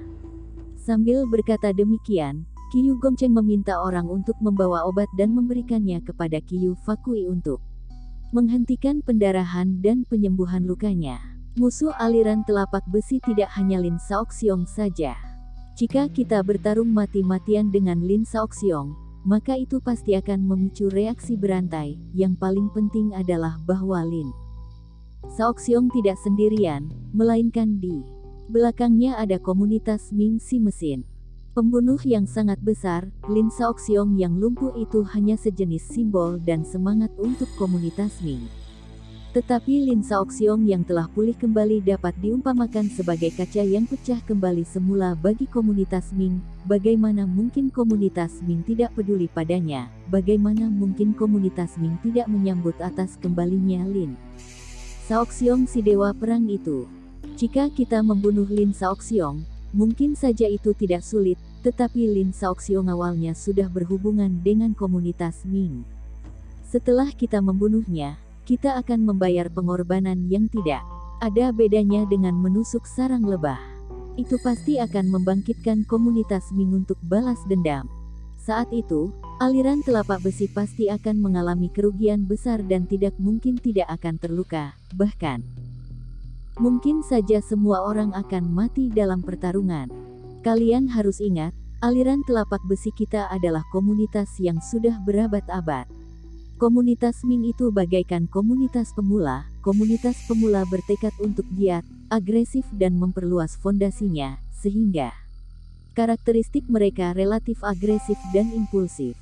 Sambil berkata demikian, Qiu Gongcheng meminta orang untuk membawa obat dan memberikannya kepada Qiu Fakui untuk menghentikan pendarahan dan penyembuhan lukanya. Musuh aliran telapak besi tidak hanya Lin Shaoxiong saja. Jika kita bertarung mati-matian dengan Lin Shaoxiong, maka itu pasti akan memicu reaksi berantai. Yang paling penting adalah bahwa Lin Shaoxiong tidak sendirian, melainkan di belakangnya ada komunitas Ming Si Mesin. Pembunuh yang sangat besar, Lin Shaoxiong yang lumpuh itu hanya sejenis simbol dan semangat untuk komunitas Ming. Tetapi Lin Shaoxiong yang telah pulih kembali dapat diumpamakan sebagai kaca yang pecah kembali semula bagi komunitas Ming. Bagaimana mungkin komunitas Ming tidak peduli padanya? Bagaimana mungkin komunitas Ming tidak menyambut atas kembalinya Lin Shaoxiong si dewa perang itu? Jika kita membunuh Lin Shaoxiong, mungkin saja itu tidak sulit, tetapi Lin Shaoxiong awalnya sudah berhubungan dengan komunitas Ming. Setelah kita membunuhnya, kita akan membayar pengorbanan yang tidak ada bedanya dengan menusuk sarang lebah. Itu pasti akan membangkitkan komunitas Ming untuk balas dendam. Saat itu, aliran telapak besi pasti akan mengalami kerugian besar dan tidak mungkin tidak akan terluka, bahkan mungkin saja semua orang akan mati dalam pertarungan. Kalian harus ingat, aliran telapak besi kita adalah komunitas yang sudah berabad-abad. Komunitas Ming itu bagaikan komunitas pemula. Komunitas pemula bertekad untuk giat, agresif dan memperluas fondasinya, sehingga karakteristik mereka relatif agresif dan impulsif.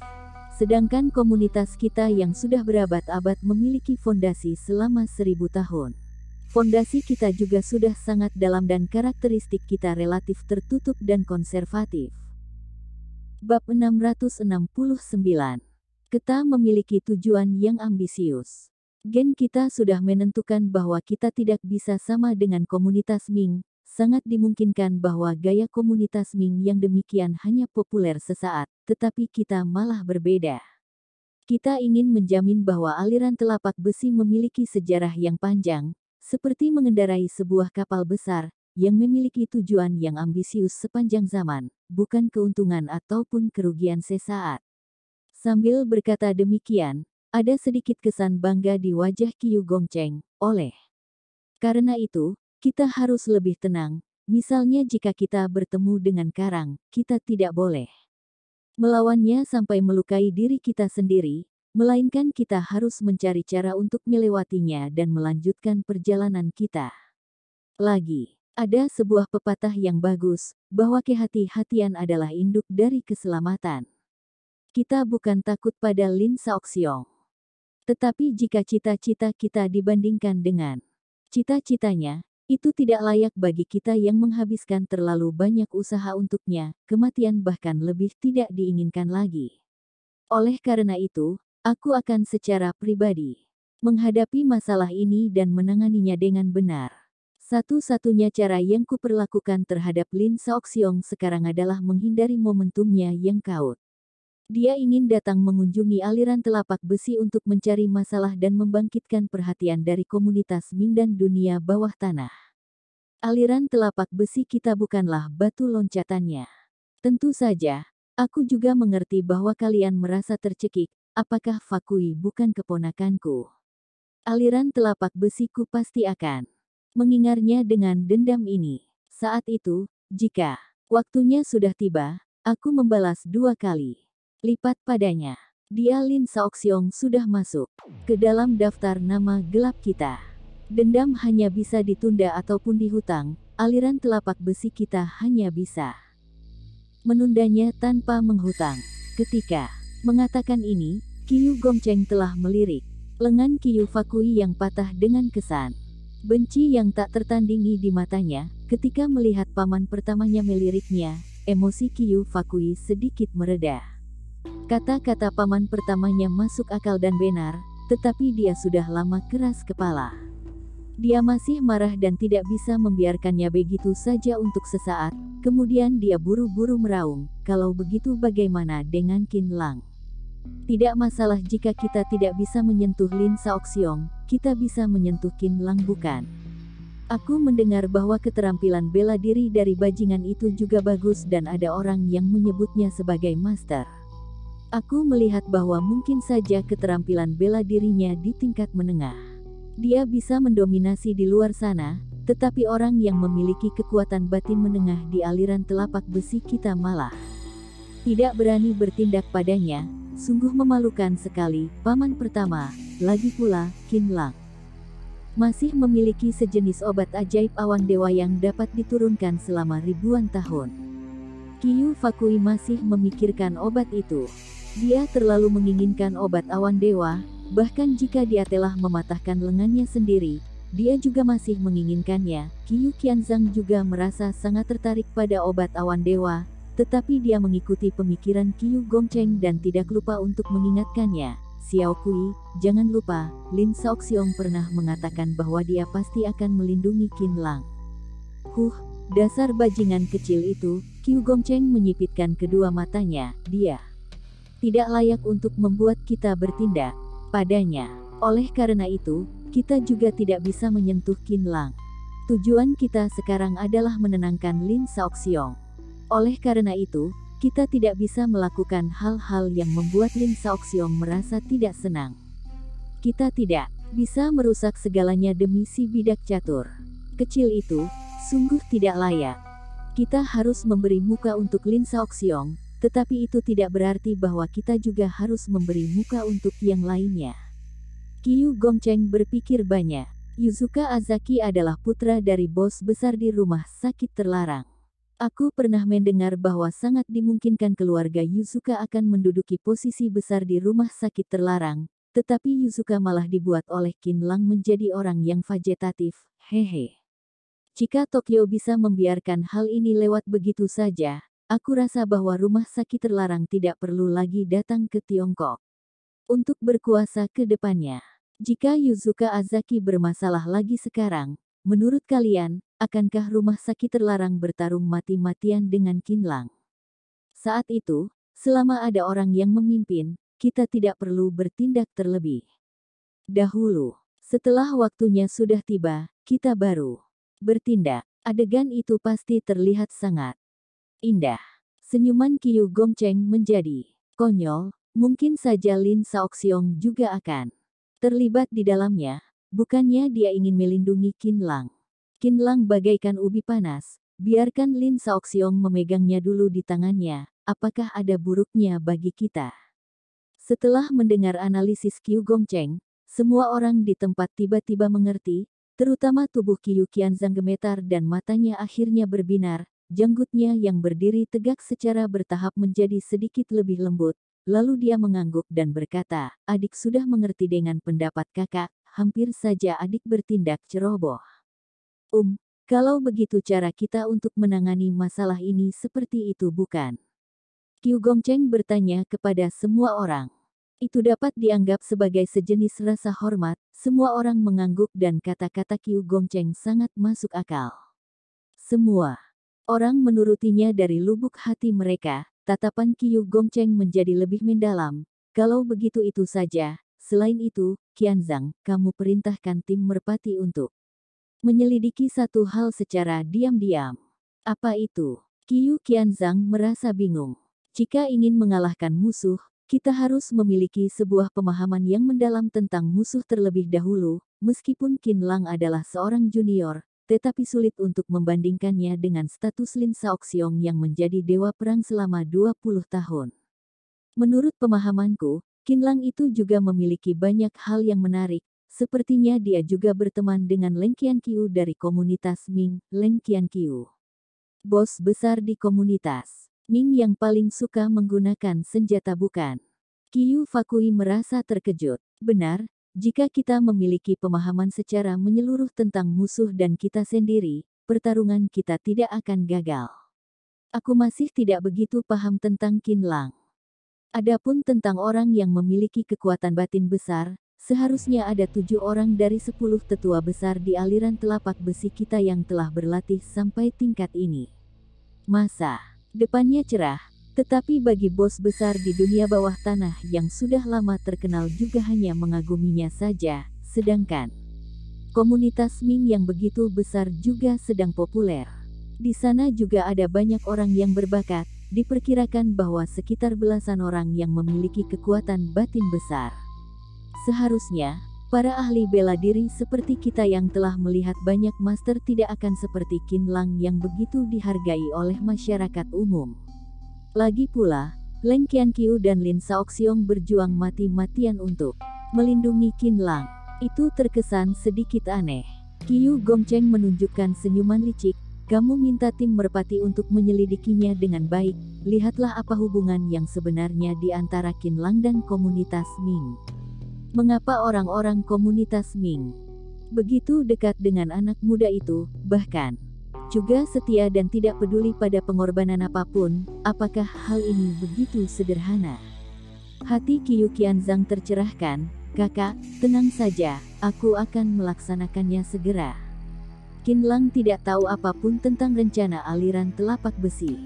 Sedangkan komunitas kita yang sudah berabad-abad memiliki fondasi selama 1000 tahun. Fondasi kita juga sudah sangat dalam dan karakteristik kita relatif tertutup dan konservatif. Bab 669. Kita memiliki tujuan yang ambisius. Gen kita sudah menentukan bahwa kita tidak bisa sama dengan komunitas Ming. Sangat dimungkinkan bahwa gaya komunitas Ming yang demikian hanya populer sesaat, tetapi kita malah berbeda. Kita ingin menjamin bahwa aliran telapak besi memiliki sejarah yang panjang, seperti mengendarai sebuah kapal besar, yang memiliki tujuan yang ambisius sepanjang zaman, bukan keuntungan ataupun kerugian sesaat. Sambil berkata demikian, ada sedikit kesan bangga di wajah Qiu Gongcheng. Oleh karena itu, kita harus lebih tenang, Misalnya jika kita bertemu dengan karang, kita tidak boleh melawannya sampai melukai diri kita sendiri, melainkan kita harus mencari cara untuk melewatinya dan melanjutkan perjalanan kita. Lagi, ada sebuah pepatah yang bagus, bahwa kehati-hatian adalah induk dari keselamatan. Kita bukan takut pada Lin Saoxiong. Tetapi jika cita-cita kita dibandingkan dengan cita-citanya, itu tidak layak bagi kita yang menghabiskan terlalu banyak usaha untuknya, kematian bahkan lebih tidak diinginkan lagi. Oleh karena itu, aku akan secara pribadi menghadapi masalah ini dan menanganinya dengan benar. Satu-satunya cara yang kuperlakukan terhadap Lin Saoxiong sekarang adalah menghindari momentumnya yang kaut. Dia ingin datang mengunjungi aliran telapak besi untuk mencari masalah dan membangkitkan perhatian dari komunitas Ming dan dunia bawah tanah. Aliran telapak besi kita bukanlah batu loncatannya. Tentu saja, aku juga mengerti bahwa kalian merasa tercekik, apakah Fakui bukan keponakanku? Aliran telapak besiku pasti akan mengingatnya dengan dendam ini. Saat itu, jika waktunya sudah tiba, aku membalas 2 kali lipat padanya. Dia Lin Saoxiong sudah masuk ke dalam daftar nama gelap kita. Dendam hanya bisa ditunda ataupun dihutang, aliran telapak besi kita hanya bisa menundanya tanpa menghutang. Ketika mengatakan ini, Qiu Gongcheng telah melirik lengan Qiu Fakui yang patah dengan kesan benci yang tak tertandingi di matanya. Ketika melihat paman pertamanya meliriknya, emosi Qiu Fakui sedikit mereda. Kata-kata paman pertamanya masuk akal dan benar, tetapi dia sudah lama keras kepala. Dia masih marah dan tidak bisa membiarkannya begitu saja untuk sesaat, kemudian dia buru-buru meraung, kalau begitu bagaimana dengan Qin Lang? Tidak masalah jika kita tidak bisa menyentuh Lin Saoxiong, kita bisa menyentuh Qin Lang bukan? Aku mendengar bahwa keterampilan bela diri dari bajingan itu juga bagus dan ada orang yang menyebutnya sebagai master. Aku melihat bahwa mungkin saja keterampilan bela dirinya di tingkat menengah. Dia bisa mendominasi di luar sana, tetapi orang yang memiliki kekuatan batin menengah di aliran telapak besi kita malah tidak berani bertindak padanya. Sungguh memalukan sekali, paman pertama, lagi pula, Qin Lang masih memiliki sejenis obat ajaib awan dewa yang dapat diturunkan selama ribuan tahun. Qiu Fakui masih memikirkan obat itu. Dia terlalu menginginkan obat awan dewa, bahkan jika dia telah mematahkan lengannya sendiri, dia juga masih menginginkannya. Qiu Qianzhang juga merasa sangat tertarik pada obat awan dewa, tetapi dia mengikuti pemikiran Qiu Gongcheng dan tidak lupa untuk mengingatkannya. Xiao Kui, jangan lupa, Lin Saoxiong pernah mengatakan bahwa dia pasti akan melindungi Qin Lang. Dasar bajingan kecil itu, Qiu Gongcheng menyipitkan kedua matanya, dia tidak layak untuk membuat kita bertindak padanya. Oleh karena itu, kita juga tidak bisa menyentuh Qin Lang. Tujuan kita sekarang adalah menenangkan Lin Saoxiong. Oleh karena itu, kita tidak bisa melakukan hal-hal yang membuat Lin Saoxiong merasa tidak senang. Kita tidak bisa merusak segalanya demi si bidak catur kecil itu, sungguh tidak layak. Kita harus memberi muka untuk Lin Saoxiong, tetapi itu tidak berarti bahwa kita juga harus memberi muka untuk yang lainnya. Qiu Gongcheng berpikir banyak. Yuzuka Azaki adalah putra dari bos besar di rumah sakit terlarang. Aku pernah mendengar bahwa sangat dimungkinkan keluarga Yuzuka akan menduduki posisi besar di rumah sakit terlarang, tetapi Yuzuka malah dibuat oleh Qin Lang menjadi orang yang vegetatif, hehe. Jika Tokyo bisa membiarkan hal ini lewat begitu saja, aku rasa bahwa rumah sakit terlarang tidak perlu lagi datang ke Tiongkok untuk berkuasa ke depannya. Jika Yuzuka Azaki bermasalah lagi sekarang, menurut kalian, akankah rumah sakit terlarang bertarung mati-matian dengan Qin Lang? Saat itu, selama ada orang yang memimpin, kita tidak perlu bertindak terlebih dahulu. Setelah waktunya sudah tiba, kita baru bertindak. Adegan itu pasti terlihat sangat indah. Senyuman Qiu Gongcheng menjadi konyol, mungkin saja Lin Saoxiong juga akan terlibat di dalamnya. Bukannya dia ingin melindungi Qin Lang. Qin Lang bagaikan ubi panas, biarkan Lin Shaoxiong memegangnya dulu di tangannya, apakah ada buruknya bagi kita? Setelah mendengar analisis Qiu Gongcheng, semua orang di tempat tiba-tiba mengerti, terutama tubuh Qiu Qianzhang gemetar dan matanya akhirnya berbinar, janggutnya yang berdiri tegak secara bertahap menjadi sedikit lebih lembut, lalu dia mengangguk dan berkata, adik sudah mengerti dengan pendapat kakak, hampir saja adik bertindak ceroboh. Kalau begitu cara kita untuk menangani masalah ini seperti itu bukan? Qiu Gongcheng bertanya kepada semua orang. Itu dapat dianggap sebagai sejenis rasa hormat, semua orang mengangguk dan kata-kata Qiu Gongcheng sangat masuk akal. Semua orang menurutinya dari lubuk hati mereka, tatapan Qiu Gongcheng menjadi lebih mendalam. Kalau begitu itu saja, selain itu, Qianzhang, kamu perintahkan tim merpati untuk menyelidiki satu hal secara diam-diam. Apa itu? Qiu Qianzhang merasa bingung. Jika ingin mengalahkan musuh, kita harus memiliki sebuah pemahaman yang mendalam tentang musuh terlebih dahulu, meskipun Qin Lang adalah seorang junior, tetapi sulit untuk membandingkannya dengan status Lin Shaoxiong yang menjadi dewa perang selama 20 tahun. Menurut pemahamanku, Qin Lang itu juga memiliki banyak hal yang menarik, sepertinya dia juga berteman dengan Leng Qianqiu dari komunitas Ming, Leng Qianqiu. Bos besar di komunitas Ming yang paling suka menggunakan senjata bukan? Qiu Fakui merasa terkejut. Benar, jika kita memiliki pemahaman secara menyeluruh tentang musuh dan kita sendiri, pertarungan kita tidak akan gagal. Aku masih tidak begitu paham tentang Qin Lang. Adapun tentang orang yang memiliki kekuatan batin besar, seharusnya ada 7 orang dari 10 tetua besar di aliran telapak besi kita yang telah berlatih sampai tingkat ini. Masa depannya cerah, tetapi bagi bos besar di dunia bawah tanah yang sudah lama terkenal juga hanya mengaguminya saja, sedangkan komunitas Ming yang begitu besar juga sedang populer. Di sana juga ada banyak orang yang berbakat, diperkirakan bahwa sekitar belasan orang yang memiliki kekuatan batin besar. Seharusnya, para ahli bela diri seperti kita yang telah melihat banyak master tidak akan seperti Qin Lang yang begitu dihargai oleh masyarakat umum. Lagi pula, Leng Qianqiu dan Lin Shaoxiong berjuang mati-matian untuk melindungi Qin Lang. Itu terkesan sedikit aneh. Qiu Gongcheng menunjukkan senyuman licik, kamu minta tim merpati untuk menyelidikinya dengan baik, lihatlah apa hubungan yang sebenarnya di antara Qin Lang dan komunitas Ming. Mengapa orang-orang komunitas Ming begitu dekat dengan anak muda itu, bahkan juga setia dan tidak peduli pada pengorbanan apapun? Apakah hal ini begitu sederhana? Hati Qiu Qianzhang tercerahkan, kakak, tenang saja, aku akan melaksanakannya segera. Qin Lang tidak tahu apapun tentang rencana aliran telapak besi.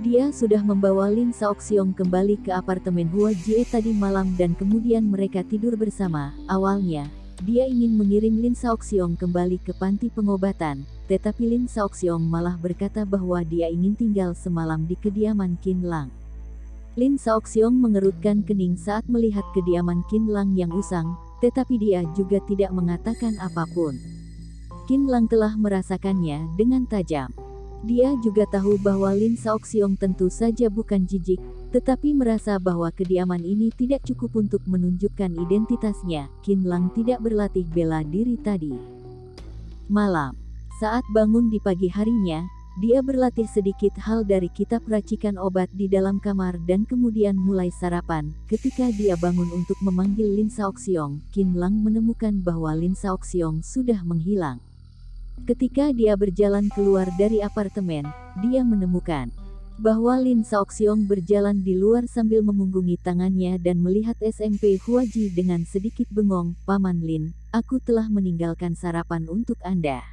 Dia sudah membawa Lin Shaoxiong kembali ke apartemen Hua Jie tadi malam dan kemudian mereka tidur bersama. Awalnya, dia ingin mengirim Lin Shaoxiong kembali ke panti pengobatan, tetapi Lin Shaoxiong malah berkata bahwa dia ingin tinggal semalam di kediaman Qin Lang. Lin Shaoxiong mengerutkan kening saat melihat kediaman Qin Lang yang usang, tetapi dia juga tidak mengatakan apapun. Qin Lang telah merasakannya dengan tajam. Dia juga tahu bahwa Lin Shaoxiong tentu saja bukan jijik, tetapi merasa bahwa kediaman ini tidak cukup untuk menunjukkan identitasnya. Qin Lang tidak berlatih bela diri tadi malam. Saat bangun di pagi harinya, dia berlatih sedikit hal dari kitab racikan obat di dalam kamar dan kemudian mulai sarapan. Ketika dia bangun untuk memanggil Lin Shaoxiong, Qin Lang menemukan bahwa Lin Shaoxiong sudah menghilang. Ketika dia berjalan keluar dari apartemen, dia menemukan bahwa Lin Shaoxiong berjalan di luar sambil memunggungi tangannya dan melihat SMP Huaji dengan sedikit bengong. Paman Lin, aku telah meninggalkan sarapan untuk Anda.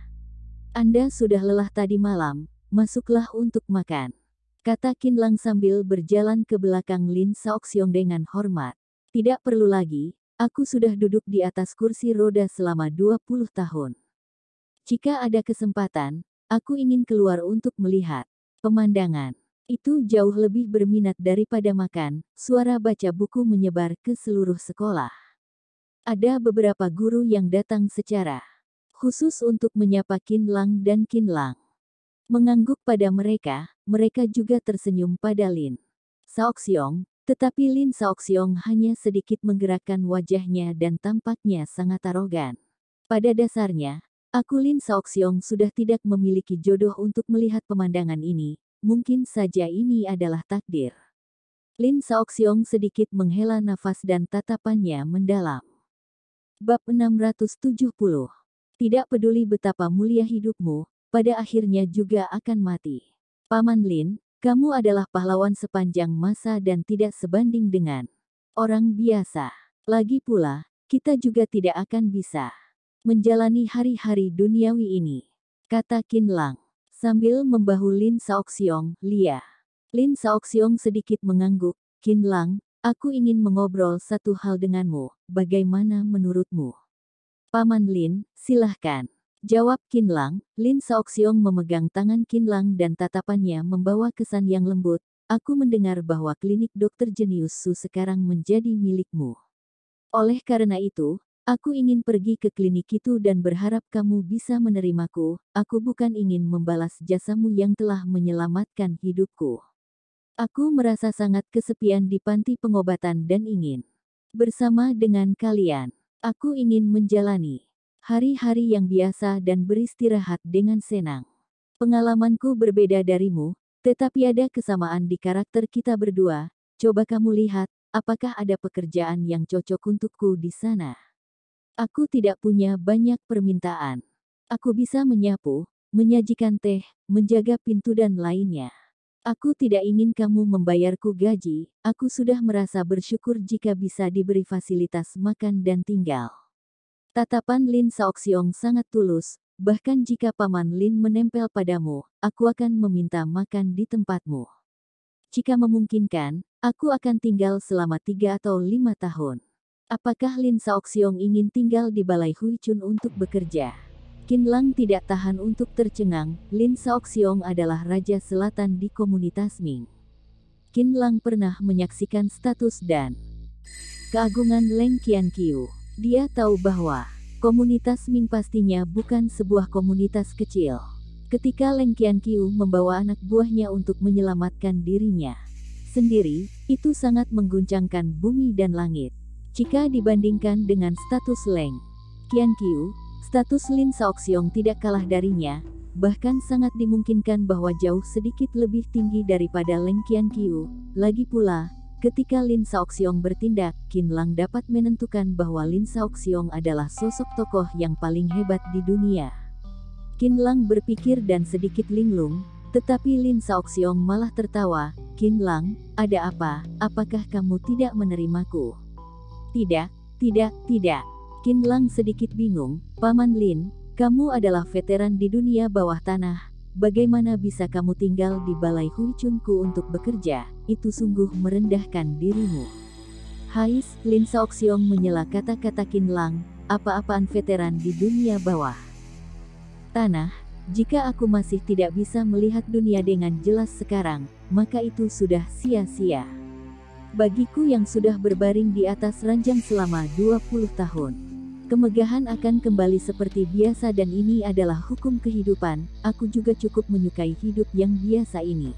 Anda sudah lelah tadi malam, masuklah untuk makan, kata Qin Lang sambil berjalan ke belakang Lin Shaoxiong dengan hormat. Tidak perlu lagi, aku sudah duduk di atas kursi roda selama 20 tahun. Jika ada kesempatan, aku ingin keluar untuk melihat pemandangan. Itu jauh lebih berminat daripada makan. Suara baca buku menyebar ke seluruh sekolah. Ada beberapa guru yang datang secara khusus untuk menyapa Qin Lang dan Qin Lang Mengangguk pada mereka, mereka juga tersenyum pada Lin Shaoxiong, tetapi Lin Shaoxiong hanya sedikit menggerakkan wajahnya dan tampaknya sangat arogan. Pada dasarnya, aku Lin Shaoxiong sudah tidak memiliki jodoh untuk melihat pemandangan ini, mungkin saja ini adalah takdir. Lin Shaoxiong sedikit menghela nafas dan tatapannya mendalam. Bab 670. Tidak peduli betapa mulia hidupmu, pada akhirnya juga akan mati. Paman Lin, kamu adalah pahlawan sepanjang masa dan tidak sebanding dengan orang biasa. Lagi pula, kita juga tidak akan bisa menjalani hari-hari duniawi ini, kata Qin Lang, sambil membahu Lin Shaoxiong, Lia. Lin Shaoxiong sedikit mengangguk, Qin Lang, aku ingin mengobrol satu hal denganmu, bagaimana menurutmu? Paman Lin, silahkan. Jawab Qin Lang. Lin Shaoxiong memegang tangan Qin Lang dan tatapannya membawa kesan yang lembut. Aku mendengar bahwa klinik dokter jenius Su sekarang menjadi milikmu. Oleh karena itu, aku ingin pergi ke klinik itu dan berharap kamu bisa menerimaku. Aku bukan ingin membalas jasamu yang telah menyelamatkan hidupku. Aku merasa sangat kesepian di panti pengobatan dan ingin bersama dengan kalian. Aku ingin menjalani hari-hari yang biasa dan beristirahat dengan senang. Pengalamanku berbeda darimu, tetapi ada kesamaan di karakter kita berdua. Coba kamu lihat, apakah ada pekerjaan yang cocok untukku di sana? Aku tidak punya banyak permintaan. Aku bisa menyapu, menyajikan teh, menjaga pintu dan lainnya. Aku tidak ingin kamu membayarku gaji, aku sudah merasa bersyukur jika bisa diberi fasilitas makan dan tinggal. Tatapan Lin Shaoxiong sangat tulus, bahkan jika Paman Lin menempel padamu, aku akan meminta makan di tempatmu. Jika memungkinkan, aku akan tinggal selama 3 atau 5 tahun. Apakah Lin Shaoxiong ingin tinggal di Balai Huichun untuk bekerja? Qin Lang tidak tahan untuk tercengang, Lin Shaoxiong adalah Raja Selatan di komunitas Ming. Qin Lang pernah menyaksikan status dan keagungan Leng Qianqiu. Dia tahu bahwa komunitas Ming pastinya bukan sebuah komunitas kecil. Ketika Leng Qianqiu membawa anak buahnya untuk menyelamatkan dirinya sendiri, itu sangat mengguncangkan bumi dan langit. Jika dibandingkan dengan status Leng Qianqiu, status Lin Shaoxiong tidak kalah darinya, bahkan sangat dimungkinkan bahwa jauh sedikit lebih tinggi daripada Leng Qianqiu. Lagi pula, ketika Lin Shaoxiong bertindak, Qin Lang dapat menentukan bahwa Lin Shaoxiong adalah sosok tokoh yang paling hebat di dunia. Qin Lang berpikir dan sedikit linglung, tetapi Lin Shaoxiong malah tertawa. Qin Lang, ada apa? Apakah kamu tidak menerimaku? Tidak, tidak, tidak. Qin Lang sedikit bingung. Paman Lin, kamu adalah veteran di dunia bawah tanah. Bagaimana bisa kamu tinggal di Balai Huichunku untuk bekerja? Itu sungguh merendahkan dirimu. Hais, Lin Shaoxiong menyela kata-kata Qin Lang, apa-apaan veteran di dunia bawah tanah? Jika aku masih tidak bisa melihat dunia dengan jelas sekarang, maka itu sudah sia-sia. Bagiku yang sudah berbaring di atas ranjang selama 20 tahun. Kemegahan akan kembali seperti biasa dan ini adalah hukum kehidupan, aku juga cukup menyukai hidup yang biasa ini.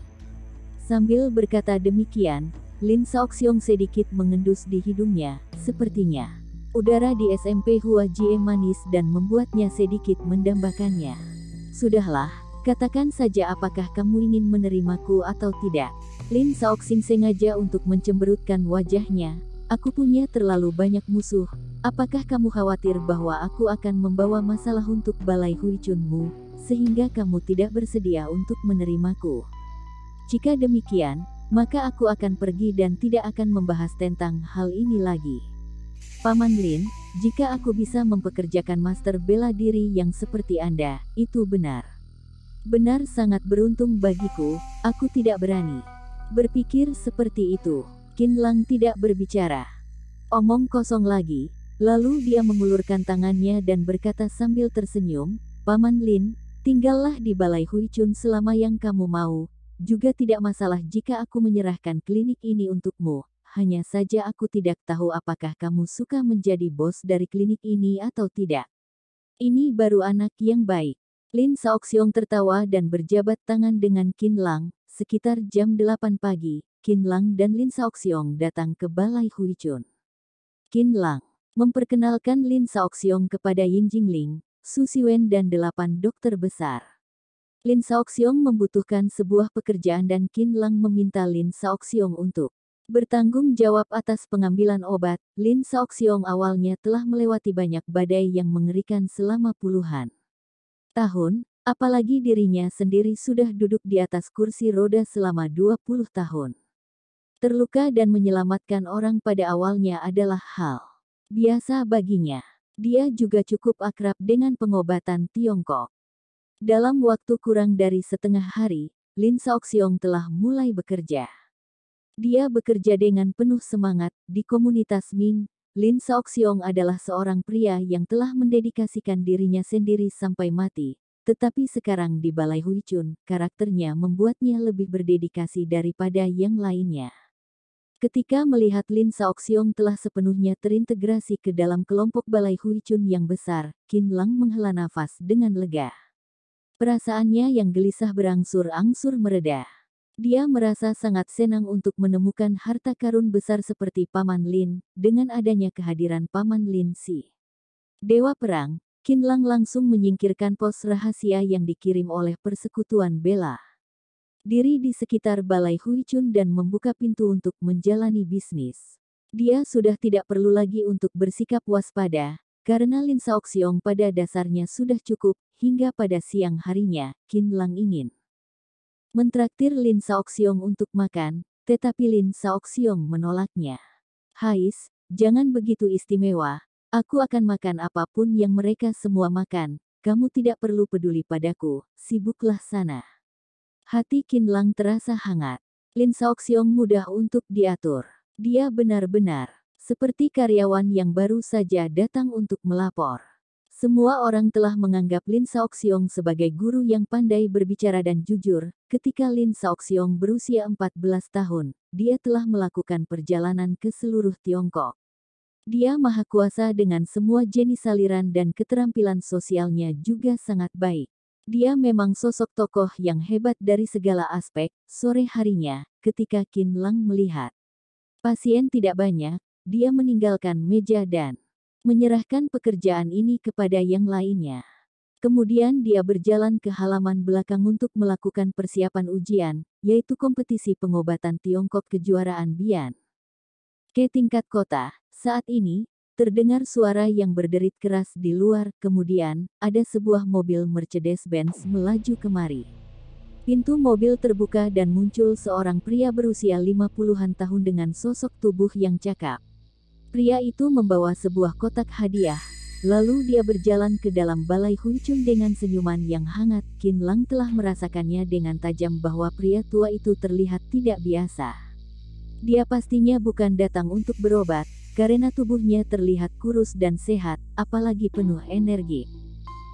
Sambil berkata demikian, Lin Shaoxiong sedikit mengendus di hidungnya, sepertinya udara di SMP Hua Jie manis dan membuatnya sedikit mendambakannya. Sudahlah, katakan saja apakah kamu ingin menerimaku atau tidak. Lin Shaoxing sengaja untuk mencemberutkan wajahnya. Aku punya terlalu banyak musuh. Apakah kamu khawatir bahwa aku akan membawa masalah untuk Balai Huichunmu, sehingga kamu tidak bersedia untuk menerimaku? Jika demikian, maka aku akan pergi dan tidak akan membahas tentang hal ini lagi. Paman Lin, jika aku bisa mempekerjakan master bela diri yang seperti Anda, itu benar. Benar sangat beruntung bagiku, aku tidak berani berpikir seperti itu. Qin Lang tidak berbicara. Omong kosong lagi. Lalu dia mengulurkan tangannya dan berkata sambil tersenyum, Paman Lin, tinggallah di Balai Huichun selama yang kamu mau. Juga tidak masalah jika aku menyerahkan klinik ini untukmu. Hanya saja aku tidak tahu apakah kamu suka menjadi bos dari klinik ini atau tidak. Ini baru anak yang baik. Lin Shaoxiong tertawa dan berjabat tangan dengan Qin Lang. Sekitar jam 8 pagi, Qin Lang dan Lin Shaoxiong datang ke Balai Huichun. Qin Lang memperkenalkan Lin Shaoxiong kepada Ying Jingling, Su Siwen dan 8 dokter besar. Lin Shaoxiong membutuhkan sebuah pekerjaan dan Qin Lang meminta Lin Shaoxiong untuk bertanggung jawab atas pengambilan obat. Lin Shaoxiong awalnya telah melewati banyak badai yang mengerikan selama puluhan tahun, apalagi dirinya sendiri sudah duduk di atas kursi roda selama 20 tahun. Terluka dan menyelamatkan orang pada awalnya adalah hal biasa baginya. Dia juga cukup akrab dengan pengobatan Tiongkok. Dalam waktu kurang dari setengah hari, Lin Shaoxiong telah mulai bekerja. Dia bekerja dengan penuh semangat di komunitas Ming. Lin Shaoxiong adalah seorang pria yang telah mendedikasikan dirinya sendiri sampai mati. Tetapi sekarang di Balai Huichun, karakternya membuatnya lebih berdedikasi daripada yang lainnya. Ketika melihat Lin Shaoxiong telah sepenuhnya terintegrasi ke dalam kelompok Balai Huichun yang besar, Qin Lang menghela nafas dengan lega. Perasaannya yang gelisah berangsur-angsur mereda. Dia merasa sangat senang untuk menemukan harta karun besar seperti Paman Lin. Dengan adanya kehadiran Paman Lin Si Dewa Perang, Qin Lang langsung menyingkirkan pos rahasia yang dikirim oleh Persekutuan Bela Diri di sekitar Balai Huichun dan membuka pintu untuk menjalani bisnis. Dia sudah tidak perlu lagi untuk bersikap waspada, karena Lin Shaoxiong pada dasarnya sudah cukup. Hingga pada siang harinya, Qin Lang ingin mentraktir Lin Shaoxiong untuk makan, tetapi Lin Shaoxiong menolaknya. "Hais, jangan begitu istimewa. Aku akan makan apapun yang mereka semua makan. Kamu tidak perlu peduli padaku, sibuklah sana." Hati Qin Lang terasa hangat. Lin Shaoxiong mudah untuk diatur. Dia benar-benar seperti karyawan yang baru saja datang untuk melapor. Semua orang telah menganggap Lin Shaoxiong sebagai guru yang pandai berbicara dan jujur. Ketika Lin Shaoxiong berusia 14 tahun, dia telah melakukan perjalanan ke seluruh Tiongkok. Dia maha kuasa dengan semua jenis aliran dan keterampilan sosialnya juga sangat baik. Dia memang sosok tokoh yang hebat dari segala aspek. Sore harinya, ketika Qin Lang melihat pasien tidak banyak, dia meninggalkan meja dan menyerahkan pekerjaan ini kepada yang lainnya. Kemudian dia berjalan ke halaman belakang untuk melakukan persiapan ujian, yaitu kompetisi pengobatan Tiongkok kejuaraan Bian ke tingkat kota. Saat ini, terdengar suara yang berderit keras di luar, kemudian, ada sebuah mobil Mercedes-Benz melaju kemari. Pintu mobil terbuka dan muncul seorang pria berusia 50-an tahun dengan sosok tubuh yang cakap. Pria itu membawa sebuah kotak hadiah, lalu dia berjalan ke dalam Balai Huichun dengan senyuman yang hangat. Qin Lang telah merasakannya dengan tajam bahwa pria tua itu terlihat tidak biasa. Dia pastinya bukan datang untuk berobat, karena tubuhnya terlihat kurus dan sehat, apalagi penuh energi.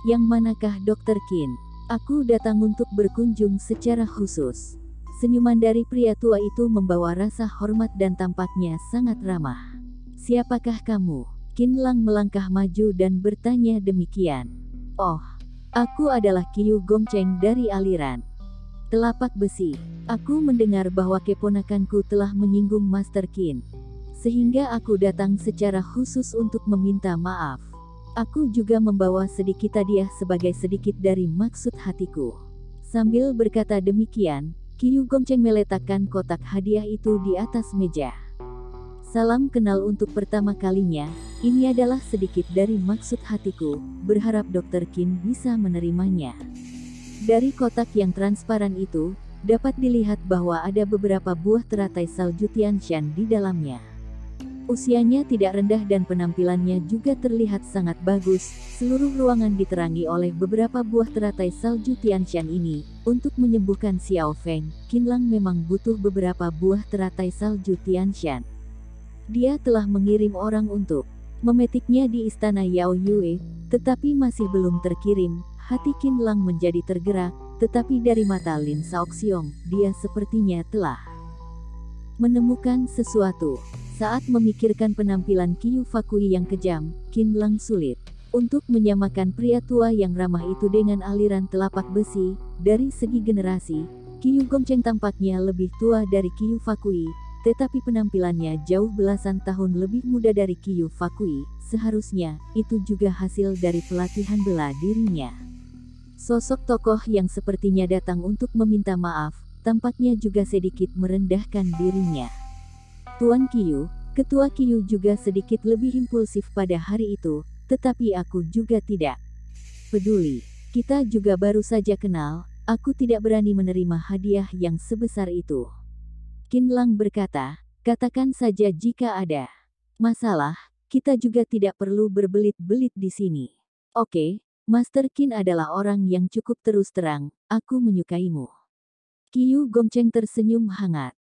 "Yang manakah Dr. Qin? Aku datang untuk berkunjung secara khusus." Senyuman dari pria tua itu membawa rasa hormat dan tampaknya sangat ramah. "Siapakah kamu?" Qin Lang melangkah maju dan bertanya demikian. "Oh, aku adalah Qiu Gongcheng dari aliran Telapak Besi. Aku mendengar bahwa keponakanku telah menyinggung Master Qin. Sehingga aku datang secara khusus untuk meminta maaf. Aku juga membawa sedikit hadiah sebagai sedikit dari maksud hatiku." Sambil berkata demikian, Qiu Gongcheng meletakkan kotak hadiah itu di atas meja. "Salam kenal untuk pertama kalinya. Ini adalah sedikit dari maksud hatiku, berharap Dr. Qin bisa menerimanya." Dari kotak yang transparan itu, dapat dilihat bahwa ada beberapa buah teratai salju Tianshan di dalamnya. Usianya tidak rendah dan penampilannya juga terlihat sangat bagus. Seluruh ruangan diterangi oleh beberapa buah teratai salju Tianshan ini. Untuk menyembuhkan Xiao Feng, Qin Lang memang butuh beberapa buah teratai salju Tianshan. Dia telah mengirim orang untuk memetiknya di istana Yao Yue, tetapi masih belum terkirim. Hati Qin Lang menjadi tergerak, tetapi dari mata Lin Shaoxiong, dia sepertinya telah menemukan sesuatu. Saat memikirkan penampilan Qiu Fakui yang kejam, Qin Lang sulit Untuk menyamakan pria tua yang ramah itu dengan aliran telapak besi, dari segi generasi, Qiu Gongcheng tampaknya lebih tua dari Qiu Fakui, tetapi penampilannya jauh belasan tahun lebih muda dari Qiu Fakui. Seharusnya, itu juga hasil dari pelatihan bela dirinya. Sosok tokoh yang sepertinya datang untuk meminta maaf, tampaknya juga sedikit merendahkan dirinya. Tuan Qiu, Ketua Qiu juga sedikit lebih impulsif pada hari itu, tetapi aku juga tidak peduli. Kita juga baru saja kenal, aku tidak berani menerima hadiah yang sebesar itu. Qin Lang berkata, katakan saja jika ada masalah, kita juga tidak perlu berbelit-belit di sini. Oke, Master Qin adalah orang yang cukup terus terang, aku menyukaimu. Qiu Gongcheng tersenyum hangat.